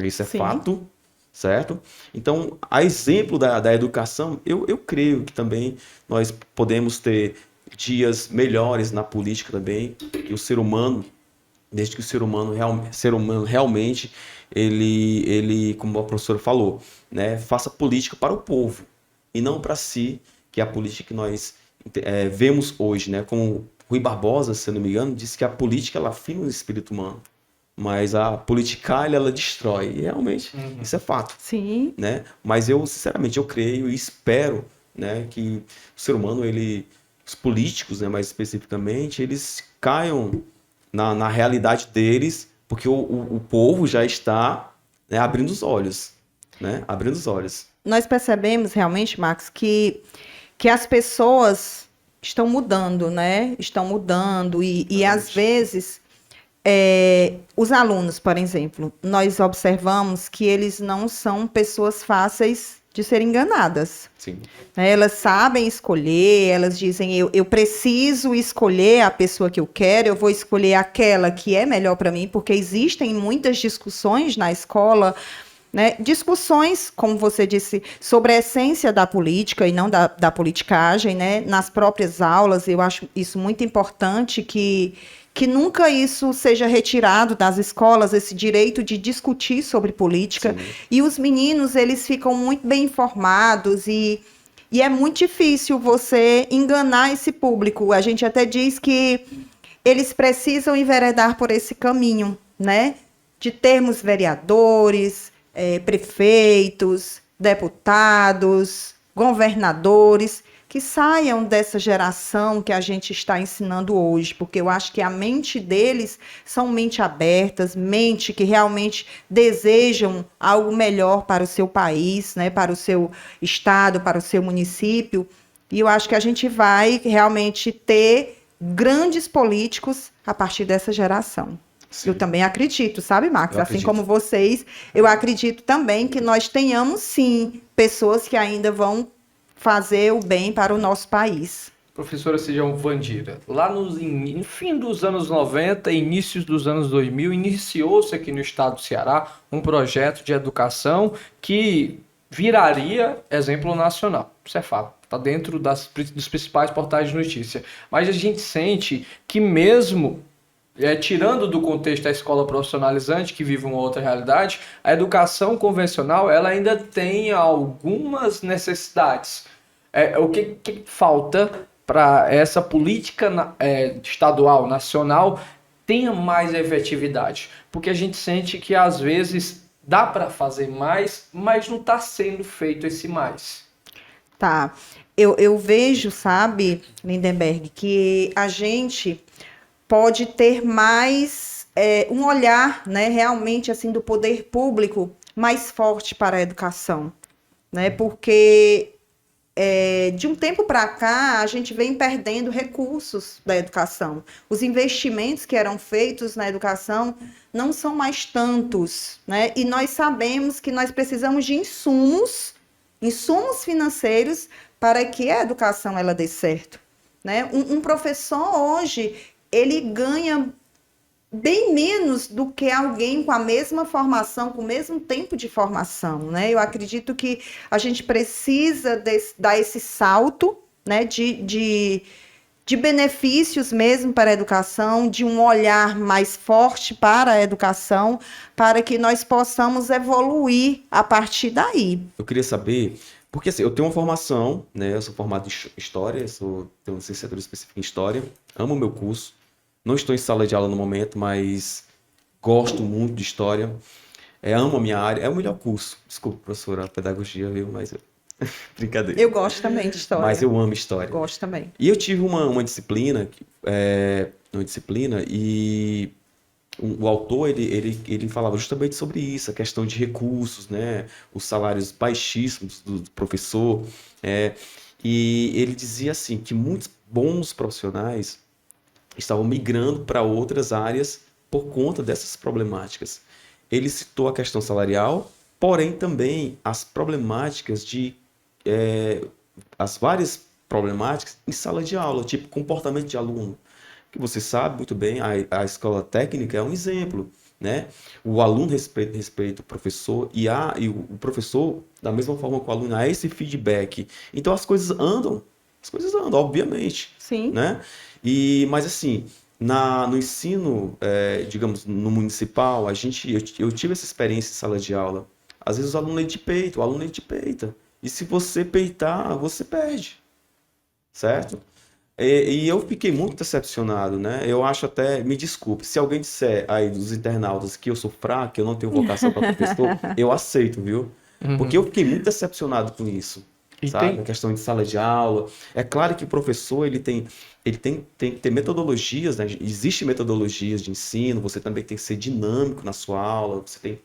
isso é fato, certo? Então, a exemplo da educação, eu creio que também nós podemos ter dias melhores na política também, e o ser humano, desde que o ser humano realmente, ele, como a professora falou, né, faça política para o povo, e não para si, que é a política que nós vemos hoje, né? Como Rui Barbosa, se não me engano, disse que a política ela afina o espírito humano, mas a politicalha ela destrói. E realmente isso é fato. Sim. Né? Mas eu, sinceramente, eu creio e espero, né, que o ser humano, os políticos, né, mais especificamente, eles caiam na realidade deles, porque o povo já está, né, abrindo os olhos. Né? Abrindo os olhos. Nós percebemos realmente, Max, que as pessoas estão mudando, né? Estão mudando e às vezes, os alunos, por exemplo, nós observamos que eles não são pessoas fáceis de serem enganadas. Sim. Elas sabem escolher, elas dizem, eu preciso escolher a pessoa que eu quero, eu vou escolher aquela que é melhor para mim, porque existem muitas discussões na escola, né? Discussões, como você disse, sobre a essência da política e não da politicagem, né? Nas próprias aulas. Eu acho isso muito importante, que nunca isso seja retirado das escolas, esse direito de discutir sobre política. Sim. E os meninos, eles ficam muito bem informados e é muito difícil você enganar esse público. A gente até diz que eles precisam enveredar por esse caminho, né? De termos vereadores, prefeitos, deputados, governadores, que saiam dessa geração que a gente está ensinando hoje, porque eu acho que a mente deles são mente abertas, mente que realmente desejam algo melhor para o seu país, né, para o seu estado, para o seu município, e eu acho que a gente vai realmente ter grandes políticos a partir dessa geração. Sim. Eu também acredito, sabe, Marcos? Assim como vocês, eu acredito também que nós tenhamos, sim, pessoas que ainda vão fazer o bem para o nosso país. Professora Sejão Vandira, lá no fim dos anos 90, inícios dos anos 2000, iniciou-se aqui no estado do Ceará um projeto de educação que viraria exemplo nacional. Isso é fato, está dentro dos principais portais de notícia. Mas a gente sente que mesmo tirando do contexto a escola profissionalizante, que vive uma outra realidade, a educação convencional ela ainda tem algumas necessidades. O que falta para essa política estadual, nacional, tenha mais efetividade? Porque a gente sente que às vezes dá para fazer mais, mas não está sendo feito esse mais. Tá. Eu vejo, sabe, Lindenberg, que a gente pode ter mais um olhar, né, realmente assim do poder público mais forte para a educação, né? Porque de um tempo para cá a gente vem perdendo recursos da educação. Os investimentos que eram feitos na educação não são mais tantos, né? E nós sabemos que nós precisamos de insumos financeiros para que a educação ela dê certo, né? Um professor hoje ele ganha bem menos do que alguém com a mesma formação, com o mesmo tempo de formação, né? Eu acredito que a gente precisa dar esse salto, né, de benefícios mesmo para a educação, de um olhar mais forte para a educação, para que nós possamos evoluir a partir daí. Eu queria saber, porque assim, eu tenho uma formação, né? Eu sou formado em História, tenho uma licenciatura específica em História, amo o meu curso. Não estou em sala de aula no momento, mas gosto muito de História. Amo a minha área. É o melhor curso. Desculpa, professora, a pedagogia, viu? Mas brincadeira. Eu gosto também de História. Mas eu amo História. Gosto também. E eu tive uma disciplina, e o autor, ele falava justamente sobre isso, a questão de recursos, né? Os salários baixíssimos do professor. E ele dizia assim, que muitos bons profissionais estavam migrando para outras áreas por conta dessas problemáticas. Ele citou a questão salarial, porém também as problemáticas as várias problemáticas em sala de aula, tipo comportamento de aluno, que você sabe muito bem, a escola técnica é um exemplo, né? O aluno respeita o professor e o professor, da mesma forma que o aluno, há esse feedback. Então as coisas andam, obviamente. Sim. Né? Mas assim, no ensino, digamos, no municipal, eu tive essa experiência em sala de aula. Às vezes o aluno é de peita. E se você peitar, você perde. Certo? E eu fiquei muito decepcionado, né? Eu acho até, me desculpe, se alguém disser aí dos internautas que eu sou fraco, que eu não tenho vocação para professor, eu aceito, viu? Porque eu fiquei muito decepcionado com isso. Sabe? A questão de sala de aula. É claro que o professor ele tem que ter metodologias, né? Existem metodologias de ensino, você também tem que ser dinâmico na sua aula, você tem que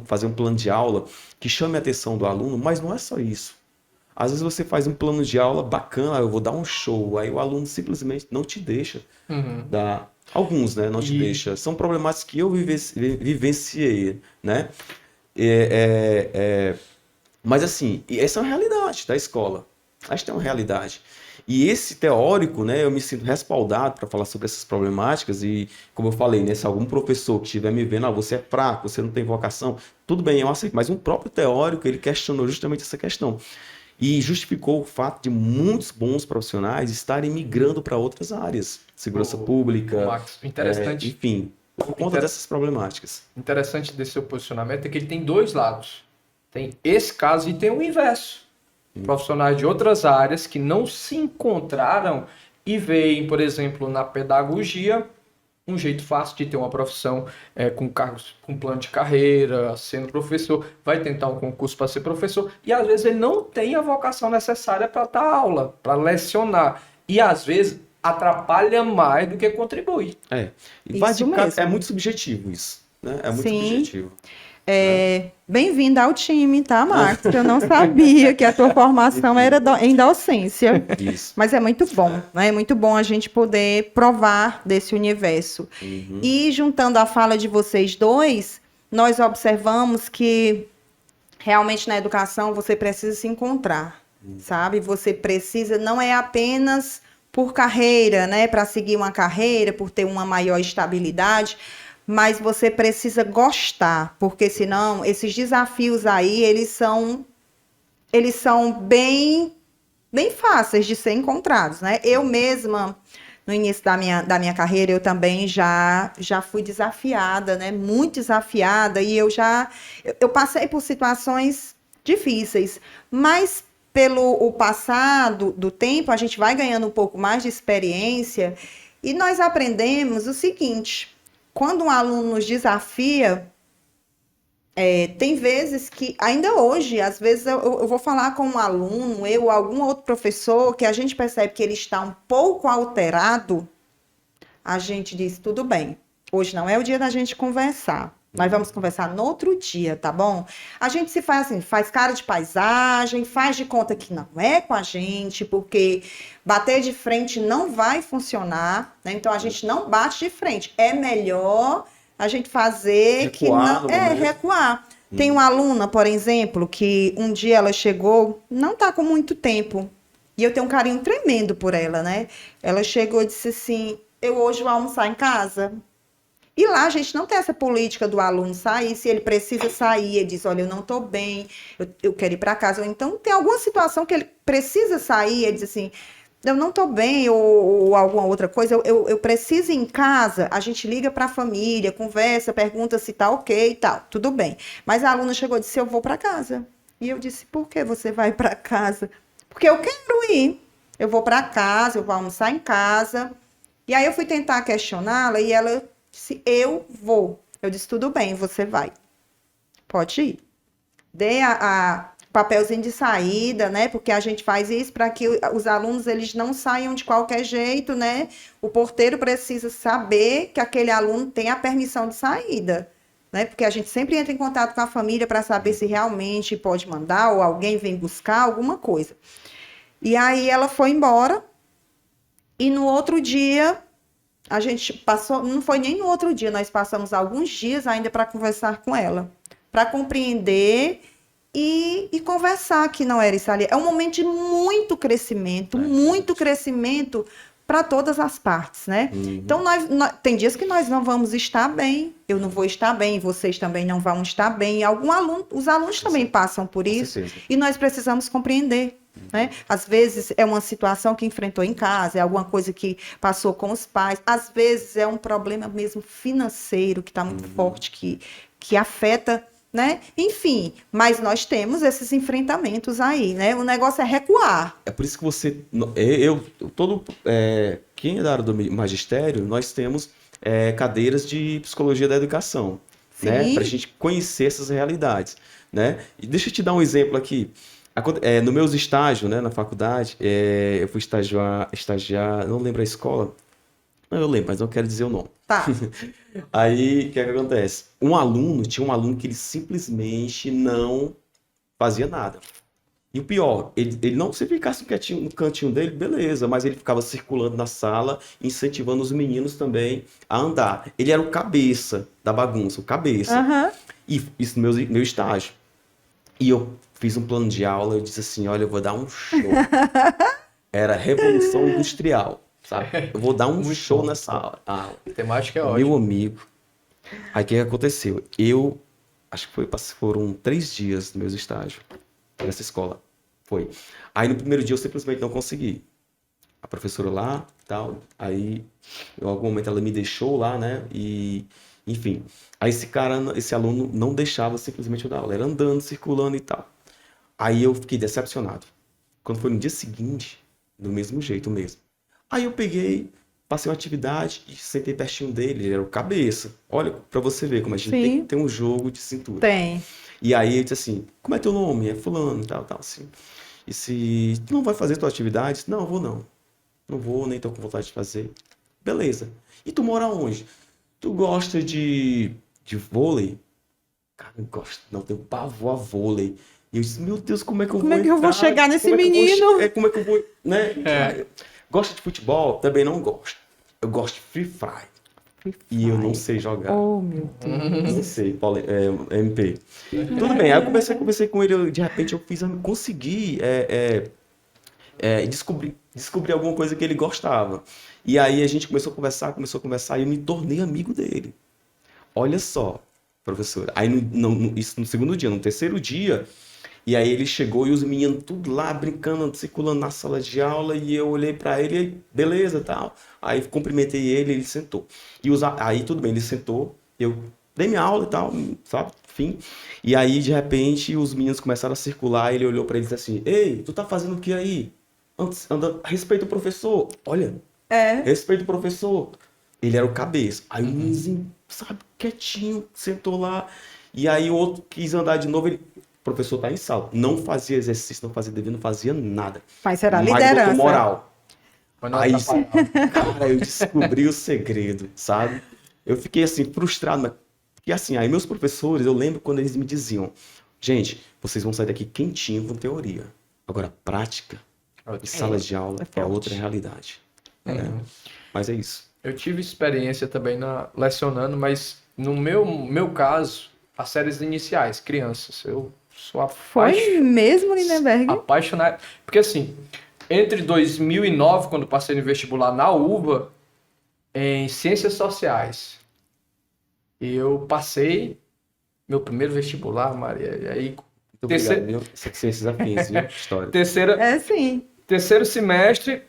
fazer um plano de aula que chame a atenção do aluno, mas não é só isso. Às vezes você faz um plano de aula bacana, eu vou dar um show, aí o aluno simplesmente não te deixa dar. Alguns, né? Não te deixa. São problemáticas que eu vivenciei, né? Mas assim, essa é uma realidade da escola. Acho que é uma realidade. E esse teórico, né, eu me sinto respaldado para falar sobre essas problemáticas e, como eu falei, né, se algum professor que estiver me vendo, você é fraco, você não tem vocação, tudo bem, eu aceito. Mas um próprio teórico, ele questionou justamente essa questão. E justificou o fato de muitos bons profissionais estarem migrando para outras áreas. Segurança pública, Max, interessante. Enfim, por conta dessas problemáticas. Interessante desse seu posicionamento é que ele tem dois lados. Tem esse caso e tem o inverso. Profissionais de outras áreas que não se encontraram e veem, por exemplo, na pedagogia, um jeito fácil de ter uma profissão com cargos, com plano de carreira, sendo professor, vai tentar um concurso para ser professor e às vezes ele não tem a vocação necessária para dar aula, para lecionar. E às vezes atrapalha mais do que contribui. É muito subjetivo isso. Né? É muito subjetivo. Bem-vinda ao time, tá, Marcos? Eu não sabia que a tua formação era em docência. Isso. Mas é muito bom, né? É muito bom a gente poder provar desse universo. E juntando a fala de vocês dois, nós observamos que realmente na educação você precisa se encontrar, sabe? Você precisa, não é apenas por carreira, né? Para seguir uma carreira, por ter uma maior estabilidade, mas você precisa gostar, porque senão esses desafios aí, eles são bem fáceis de ser encontrados, né? Eu mesma no início da minha carreira, eu também já fui desafiada, né? Muito desafiada, e eu passei por situações difíceis, mas pelo o passar do tempo, a gente vai ganhando um pouco mais de experiência, e nós aprendemos o seguinte: quando um aluno nos desafia, tem vezes que, ainda hoje, às vezes eu vou falar com um aluno, eu ou algum outro professor, que a gente percebe que ele está um pouco alterado, a gente diz, tudo bem, hoje não é o dia da gente conversar, nós vamos conversar no outro dia, tá bom? A gente se faz assim, faz cara de paisagem, faz de conta que não é com a gente, porque bater de frente não vai funcionar, né? Então a gente não bate de frente, é melhor a gente fazer recuar, que não recuar. Tem uma aluna, por exemplo, que um dia ela chegou, não está com muito tempo, e eu tenho um carinho tremendo por ela, né? Ela chegou e disse assim, eu hoje vou almoçar em casa. E lá a gente não tem essa política do aluno sair, se ele precisa sair, ele diz, olha, eu não estou bem, eu quero ir para casa. Ou então tem alguma situação que ele precisa sair, ele diz assim, eu não estou bem, ou alguma outra coisa, eu preciso ir em casa, a gente liga para a família, conversa, pergunta se está ok e tal, tudo bem. Mas a aluna chegou e disse, eu vou para casa. E eu disse, por que você vai para casa? Porque eu quero ir, eu vou para casa, eu vou almoçar em casa. E aí eu fui tentar questioná-la e ela disse, eu vou. Eu disse, tudo bem, você vai. Pode ir. Dê a papelzinho de saída, né? Porque a gente faz isso para que os alunos eles não saiam de qualquer jeito, né? O porteiro precisa saber que aquele aluno tem a permissão de saída, né? Porque a gente sempre entra em contato com a família para saber se realmente pode mandar ou alguém vem buscar alguma coisa. E aí ela foi embora e no outro dia a gente passou, não foi nem no outro dia, nós passamos alguns dias ainda para conversar com ela, para compreender e conversar que não era isso ali. É um momento de muito crescimento para todas as partes, né? Uhum. Então, tem dias que nós não vamos estar bem, eu não vou estar bem, vocês também não vão estar bem, os alunos também passam por isso, e nós precisamos compreender. Né? Às vezes é uma situação que enfrentou em casa, é alguma coisa que passou com os pais, às vezes é um problema mesmo financeiro que está muito forte, que afeta, né? Enfim, mas nós temos esses enfrentamentos aí, né? O negócio é recuar. É por isso que você, quem é da área do magistério, nós temos cadeiras de psicologia da educação, né? Para a gente conhecer essas realidades, né? E deixa eu te dar um exemplo aqui. No meus estágios, né, na faculdade, eu fui estagiar, não lembro a escola. Não, eu lembro, mas não quero dizer o nome. Tá. Aí, o que acontece? Tinha um aluno que ele simplesmente não fazia nada. E o pior, ele não, se ficasse quietinho no cantinho dele, beleza, mas ele ficava circulando na sala, incentivando os meninos também a andar. Ele era o cabeça da bagunça, o cabeça. Uhum. E isso no meu estágio. E eu fiz um plano de aula, eu disse assim, olha, eu vou dar um show. Era Revolução Industrial, sabe? Eu vou dar um show nessa aula. A temática é ótima. Meu amigo. Aí o que aconteceu? Acho que foram 3 dias dos meus estágios nessa escola. Foi. Aí no primeiro dia eu simplesmente não consegui. A professora lá, tal, aí em algum momento ela me deixou lá, né? Enfim, aí esse aluno não deixava simplesmente eu dar aula, era andando, circulando e tal. Aí eu fiquei decepcionado. Quando foi no dia seguinte, do mesmo jeito mesmo. Aí eu peguei, passei uma atividade e sentei pertinho dele, ele era o cabeça. Olha, pra você ver como a gente tem que ter um jogo de cintura. Tem. E aí ele disse assim, como é teu nome? É fulano e tal, assim. E se tu não vai fazer tua atividade? Não, eu vou não. Não vou, nem tô com vontade de fazer. Beleza. E tu mora onde? Tu gosta de vôlei? Cara, não gosto. Não, tenho pavor a vôlei. E eu disse, meu Deus, como é que eu vou Como é que eu vou chegar nesse menino? Como é que eu vou, né? Gosta de futebol? Também não gosto. Eu gosto de Free Fire. E eu não sei jogar. Oh, meu Deus. Não sei, MP. Tudo bem, aí eu conversei com ele, de repente eu consegui descobrir alguma coisa que ele gostava. E aí a gente começou a conversar e eu me tornei amigo dele. Olha só, professora. Aí isso no segundo dia, no terceiro dia, E aí ele chegou e os meninos tudo lá brincando, circulando na sala de aula, e eu olhei pra ele e beleza, tal. Aí cumprimentei ele sentou. Aí tudo bem, ele sentou, eu dei minha aula e tal, sabe? Enfim. E aí, de repente, os meninos começaram a circular, ele olhou pra eles assim: ei, tu tá fazendo o que aí? Respeita o professor. Olha, respeita o professor. Ele era o cabeça. Aí o meninozinho, sabe, quietinho, sentou lá. E aí o outro quis andar de novo, ele... O professor tá em sala. Não fazia exercício, não fazia dever, não fazia nada. Mas era liderança. Botou moral. Aí, cara, eu descobri o segredo, sabe? Eu fiquei assim, frustrado. Mas... E assim, aí meus professores, eu lembro quando eles me diziam: gente, vocês vão sair daqui quentinho com teoria. Agora, prática, em sala de aula, é outra realidade. Mas é isso. Eu tive experiência também lecionando, mas no meu caso, as séries iniciais, crianças, eu sou Foi mesmo, Lindenberg? apaixonado. Porque assim, entre 2009, quando passei no vestibular na UVA, em Ciências Sociais, eu passei meu primeiro vestibular, Maria, e aí... Muito obrigado, viu? Ciências afins, viu? História. Terceiro semestre,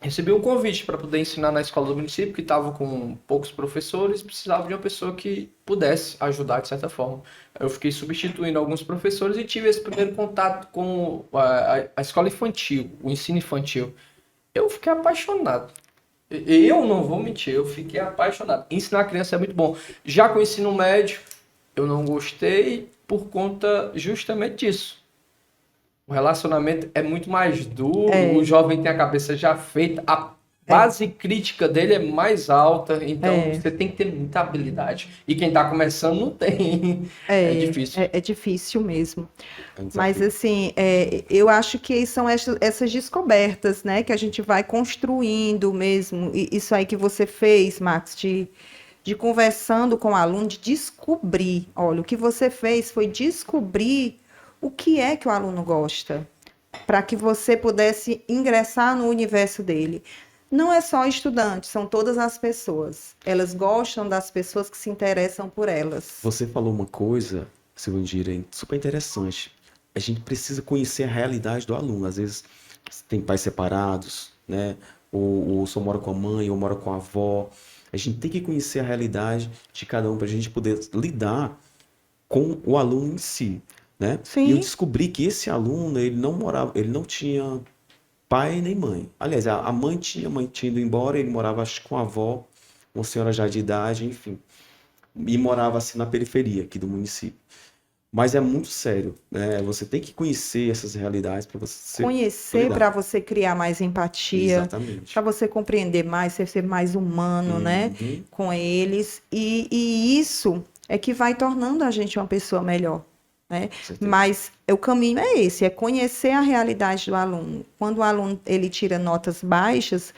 recebi um convite para poder ensinar na escola do município, que estava com poucos professores, precisava de uma pessoa que pudesse ajudar de certa forma. Eu fiquei substituindo alguns professores e tive esse primeiro contato com a escola infantil, o ensino infantil. Eu fiquei apaixonado. Eu não vou mentir, eu fiquei apaixonado. Ensinar criança é muito bom. Já com o ensino médio, eu não gostei por conta justamente disso. O relacionamento é muito mais duro, o jovem tem a cabeça já feita, a base crítica dele é mais alta, então você tem que ter muita habilidade. E quem está começando não tem. É difícil. É difícil mesmo. Mas assim, eu acho que são essas descobertas, né, que a gente vai construindo mesmo. E isso aí que você fez, Max, de conversando com o aluno, de descobrir. Olha, o que você fez foi descobrir o que é que o aluno gosta, para que você pudesse ingressar no universo dele. Não é só estudante, são todas as pessoas. Elas gostam das pessoas que se interessam por elas. Você falou uma coisa, Silvandira, super interessante. A gente precisa conhecer a realidade do aluno. Às vezes tem pais separados, né? Ou só mora com a mãe, ou mora com a avó. A gente tem que conhecer a realidade de cada um para a gente poder lidar com o aluno em si. Né? E eu descobri que esse aluno, ele não tinha pai nem mãe. Aliás, a mãe tinha ido embora, ele morava acho, com a avó, uma senhora já de idade, enfim. E morava assim na periferia aqui do município. Mas é muito sério, né? Você tem que conhecer essas realidades para você conhecer, para você criar mais empatia, para você compreender mais, ser mais humano, né? Com eles. E isso é que vai tornando a gente uma pessoa melhor. Né? Mas o caminho é esse, é conhecer a realidade do aluno. Quando o aluno ele tira notas baixas,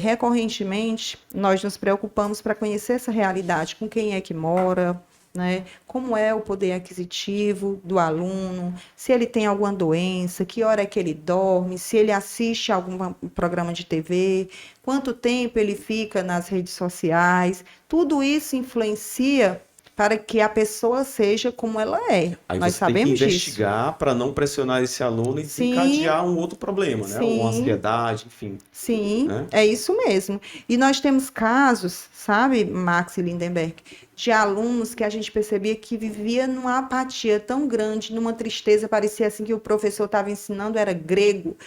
recorrentemente nós nos preocupamos para conhecer essa realidade, com quem é que mora, né? Como é o poder aquisitivo do aluno, se ele tem alguma doença, que hora é que ele dorme, se ele assiste a algum programa de TV, quanto tempo ele fica nas redes sociais. Tudo isso influencia para que a pessoa seja como ela é. Aí nós você sabemos tem que investigar para não pressionar esse aluno e desencadear um outro problema, né? Uma ansiedade, enfim. Sim, né? É isso mesmo. E nós temos casos, sabe, Max e Lindenberg, de alunos que a gente percebia que vivia numa apatia tão grande, numa tristeza, parecia assim que o professor estava ensinando, era grego,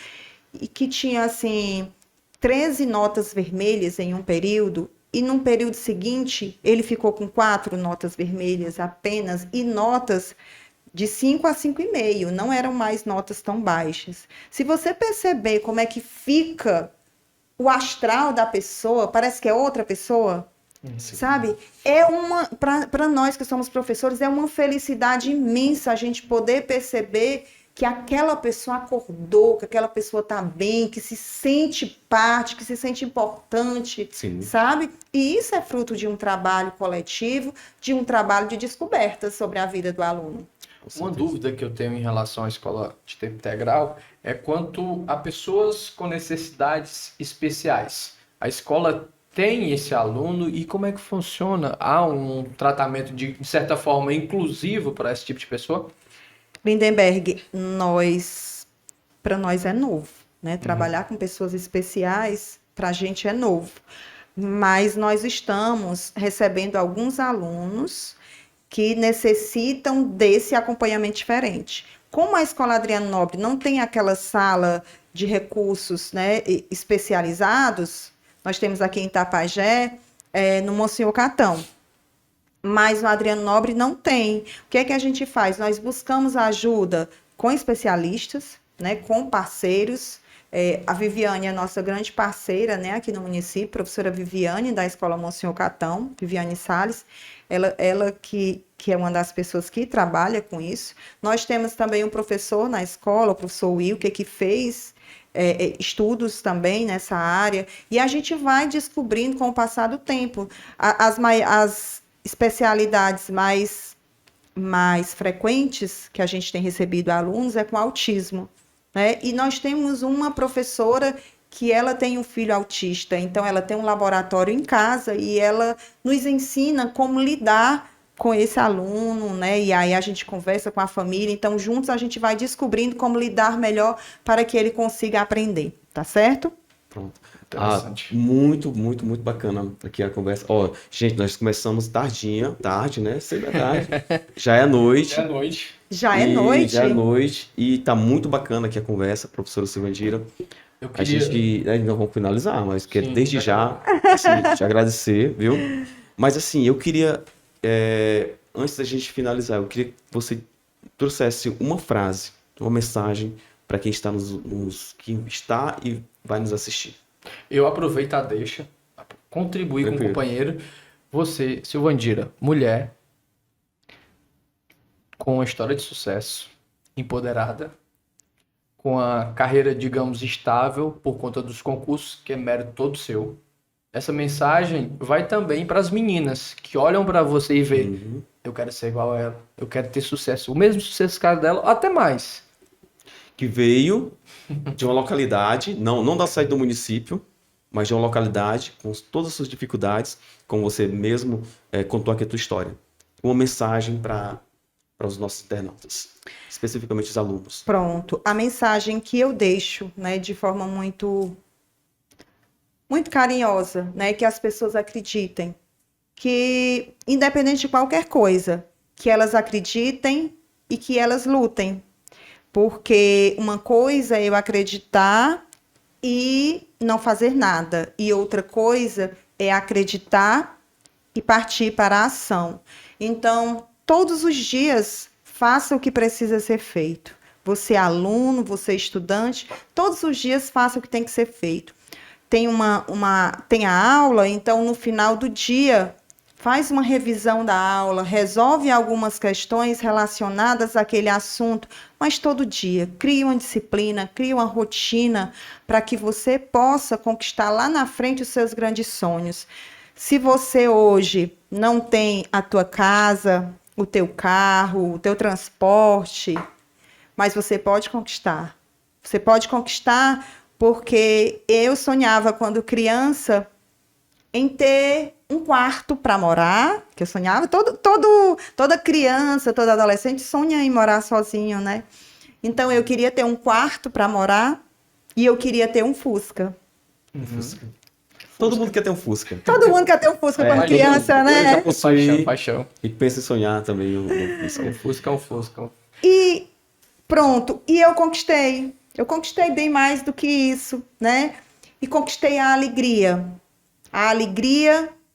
e que tinha, assim, 13 notas vermelhas em um período. E num período seguinte, ele ficou com 4 notas vermelhas apenas e notas de 5 a 5,5. Não eram mais notas tão baixas. Se você perceber como é que fica o astral da pessoa, parece que é outra pessoa, sabe? Para nós que somos professores, é uma felicidade imensa a gente poder perceber que aquela pessoa acordou, que aquela pessoa está bem, que se sente parte, que se sente importante, sabe? E isso é fruto de um trabalho coletivo, de um trabalho de descoberta sobre a vida do aluno. Uma dúvida que eu tenho em relação à escola de tempo integral é quanto a pessoas com necessidades especiais. A escola tem esse aluno e como é que funciona? Há um tratamento de certa forma inclusivo para esse tipo de pessoa? Lindenberg, para nós é novo, né? Trabalhar com pessoas especiais, para a gente é novo. Mas nós estamos recebendo alguns alunos que necessitam desse acompanhamento diferente. Como a Escola Adriano Nobre não tem aquela sala de recursos, né, especializados, nós temos aqui em Tapajé, no Monsenhor Catão. Mas no Adriano Nobre não tem. O que é que a gente faz? Nós buscamos ajuda com especialistas, né, com parceiros. A Viviane é nossa grande parceira, né, aqui no município, professora Viviane, da Escola Monsenhor Catão, Viviane Salles, ela que é uma das pessoas que trabalha com isso. Nós temos também um professor na escola, o professor Wilker, que fez estudos também nessa área, e a gente vai descobrindo com o passar do tempo. As especialidades mais frequentes que a gente tem recebido alunos é com autismo, né? E nós temos uma professora que ela tem um filho autista, então ela tem um laboratório em casa e ela nos ensina como lidar com esse aluno, né? E aí a gente conversa com a família, então juntos a gente vai descobrindo como lidar melhor para que ele consiga aprender, tá certo? Pronto. Muito, muito, muito bacana aqui a conversa. Gente, nós começamos tarde, né? Cedo da tarde. Já é noite. Já é noite. E tá muito bacana aqui a conversa, professora Silvandira. A gente não vamos finalizar, mas quero desde já assim, te agradecer, viu? Mas assim, eu queria, antes da gente finalizar, eu queria que você trouxesse uma frase, uma mensagem para quem está que está e vai nos assistir. Eu aproveito a deixa, contribuir com o companheiro. Você, Silvandira, mulher, com uma história de sucesso, empoderada, com a carreira, digamos, estável por conta dos concursos, que é mérito todo seu. Essa mensagem vai também para as meninas que olham para você e veem, eu quero ser igual a ela, eu quero ter sucesso, o mesmo sucesso que a dela, até mais. Que veio de uma localidade, não da saída do município, mas de uma localidade com todas as suas dificuldades, como você mesmo contou aqui a tua história. Uma mensagem para os nossos internautas, especificamente os alunos. Pronto. A mensagem que eu deixo, né, de forma muito, muito carinhosa, né, que as pessoas acreditem, que independente de qualquer coisa, que elas acreditem e que elas lutem. Porque uma coisa é eu acreditar e não fazer nada, e outra coisa é acreditar e partir para a ação. Então, todos os dias, faça o que precisa ser feito. Você é aluno, você é estudante, todos os dias faça o que tem que ser feito. Tem tem a aula, então no final do dia, faz uma revisão da aula, resolve algumas questões relacionadas àquele assunto, mas todo dia, crie uma disciplina, crie uma rotina para que você possa conquistar lá na frente os seus grandes sonhos. Se você hoje não tem a tua casa, o teu carro, o teu transporte, mas você pode conquistar. Você pode conquistar porque eu sonhava quando criança em ter um quarto para morar, que eu sonhava, toda criança, todo adolescente sonha em morar sozinho, né? Então eu queria ter um quarto para morar e eu queria ter um Fusca. Todo mundo quer ter um Fusca. Todo mundo quer ter um Fusca quando criança, né? Paixão. E pensa em sonhar também um Fusca. Um Fusca é um Fusca. E pronto, e eu conquistei. Eu conquistei bem mais do que isso, né? E conquistei a alegria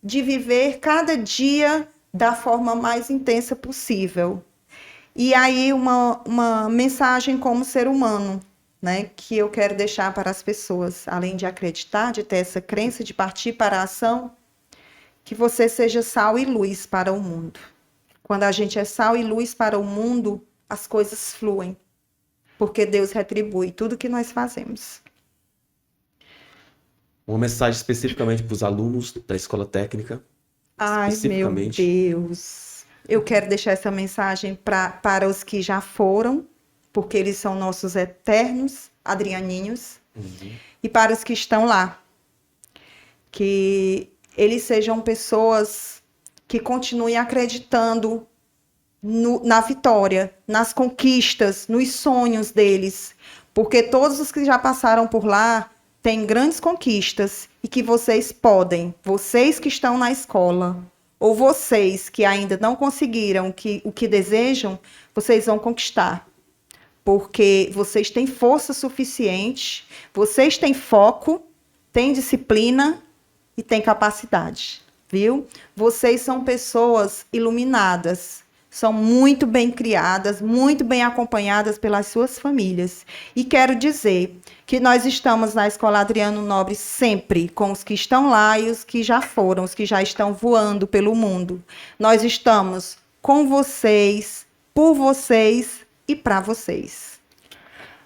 de viver cada dia da forma mais intensa possível. E aí uma mensagem como ser humano, né, que eu quero deixar para as pessoas, além de acreditar, de ter essa crença, de partir para a ação, que você seja sal e luz para o mundo. Quando a gente é sal e luz para o mundo, as coisas fluem, porque Deus retribui tudo que nós fazemos. Uma mensagem especificamente para os alunos da escola técnica. Ai, meu Deus. Eu quero deixar essa mensagem para os que já foram, porque eles são nossos eternos adrianinhos, e para os que estão lá. Que eles sejam pessoas que continuem acreditando na vitória, nas conquistas, nos sonhos deles. Porque todos os que já passaram por lá têm grandes conquistas e que vocês podem, vocês que estão na escola, ou vocês que ainda não conseguiram o que desejam, vocês vão conquistar. Porque vocês têm força suficiente, vocês têm foco, têm disciplina e têm capacidade, viu? Vocês são pessoas iluminadas, são muito bem criadas, muito bem acompanhadas pelas suas famílias. E quero dizer que nós estamos na Escola Adriano Nobre sempre com os que estão lá e os que já foram, os que já estão voando pelo mundo. Nós estamos com vocês, por vocês e para vocês.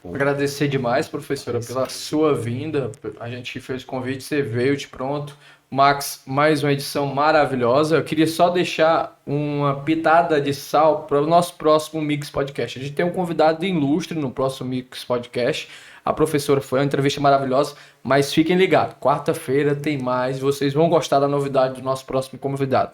Agradecer demais, professora, pela sua vinda. A gente fez o convite, você veio de pronto. Max, mais uma edição maravilhosa. Eu queria só deixar uma pitada de sal para o nosso próximo Mix Podcast. A gente tem um convidado ilustre no próximo Mix Podcast. A professora foi uma entrevista maravilhosa, mas fiquem ligados. Quarta-feira tem mais. Vocês vão gostar da novidade do nosso próximo convidado.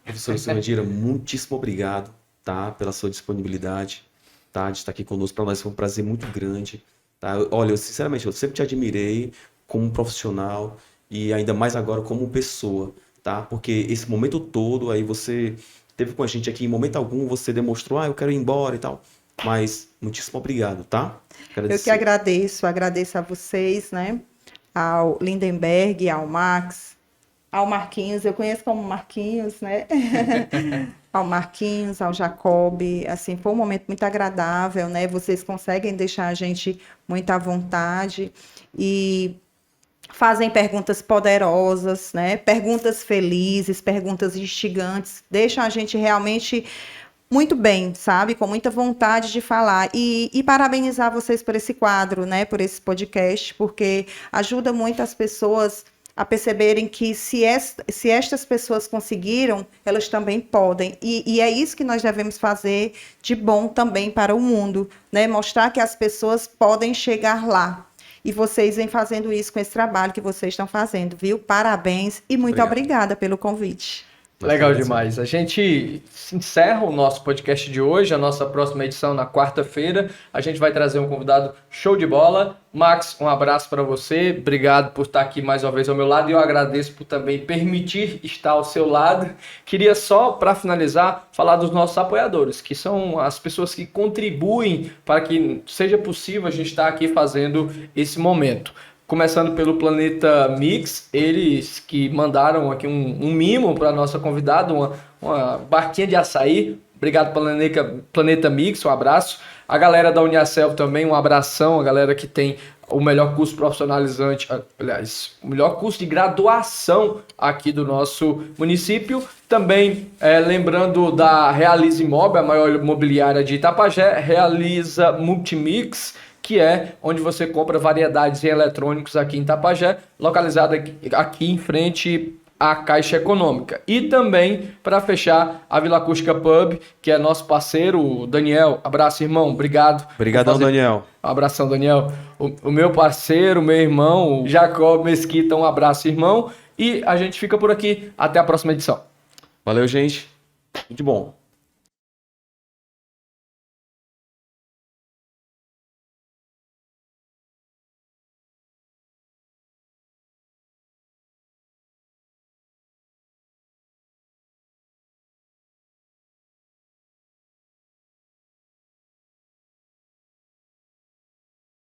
Professora Samandira, muitíssimo obrigado, tá, pela sua disponibilidade, tá, de estar aqui conosco. Para nós foi um prazer muito grande. Tá? Olha, sinceramente, eu sempre te admirei como profissional e ainda mais agora como pessoa, tá? Porque esse momento todo aí você teve com a gente aqui, em momento algum você demonstrou, eu quero ir embora e tal. Mas muitíssimo obrigado, tá? Eu que agradeço a vocês, né? Ao Lindenberg, ao Max, ao Marquinhos, eu conheço como Marquinhos, né? Ao Marquinhos, ao Jacob, assim, foi um momento muito agradável, né? Vocês conseguem deixar a gente muito à vontade e fazem perguntas poderosas, né? Perguntas felizes, perguntas instigantes, deixam a gente realmente muito bem, sabe? Com muita vontade de falar. E parabenizar vocês por esse quadro, né? Por esse podcast, porque ajuda muito as pessoas a perceberem que se estas pessoas conseguiram, elas também podem. E é isso que nós devemos fazer de bom também para o mundo, né? Mostrar que as pessoas podem chegar lá. E vocês vêm fazendo isso com esse trabalho que vocês estão fazendo, viu? Parabéns e muito obrigada pelo convite. Legal demais. A gente encerra o nosso podcast de hoje, a nossa próxima edição na quarta-feira. A gente vai trazer um convidado show de bola. Max, um abraço para você. Obrigado por estar aqui mais uma vez ao meu lado e eu agradeço por também permitir estar ao seu lado. Queria só, para finalizar, falar dos nossos apoiadores, que são as pessoas que contribuem para que seja possível a gente estar aqui fazendo esse momento. Começando pelo Planeta Mix, eles que mandaram aqui um mimo para a nossa convidada, uma barquinha de açaí. Obrigado, Planeta Mix, um abraço. A galera da Uniacel também, um abração. A galera que tem o melhor curso profissionalizante, aliás, o melhor curso de graduação aqui do nosso município. Também, lembrando da Realiza Imóvel, a maior imobiliária de Itapajé, Realiza Multimix, que é onde você compra variedades em eletrônicos aqui em Itapajé, localizada aqui em frente à Caixa Econômica. E também, para fechar, a Vila Acústica Pub, que é nosso parceiro, o Daniel. Abraço, irmão. Obrigado. Obrigadão, Daniel. Um abração, Daniel. O meu parceiro, meu irmão, o Jacob Mesquita. Um abraço, irmão. E a gente fica por aqui. Até a próxima edição. Valeu, gente. Muito bom.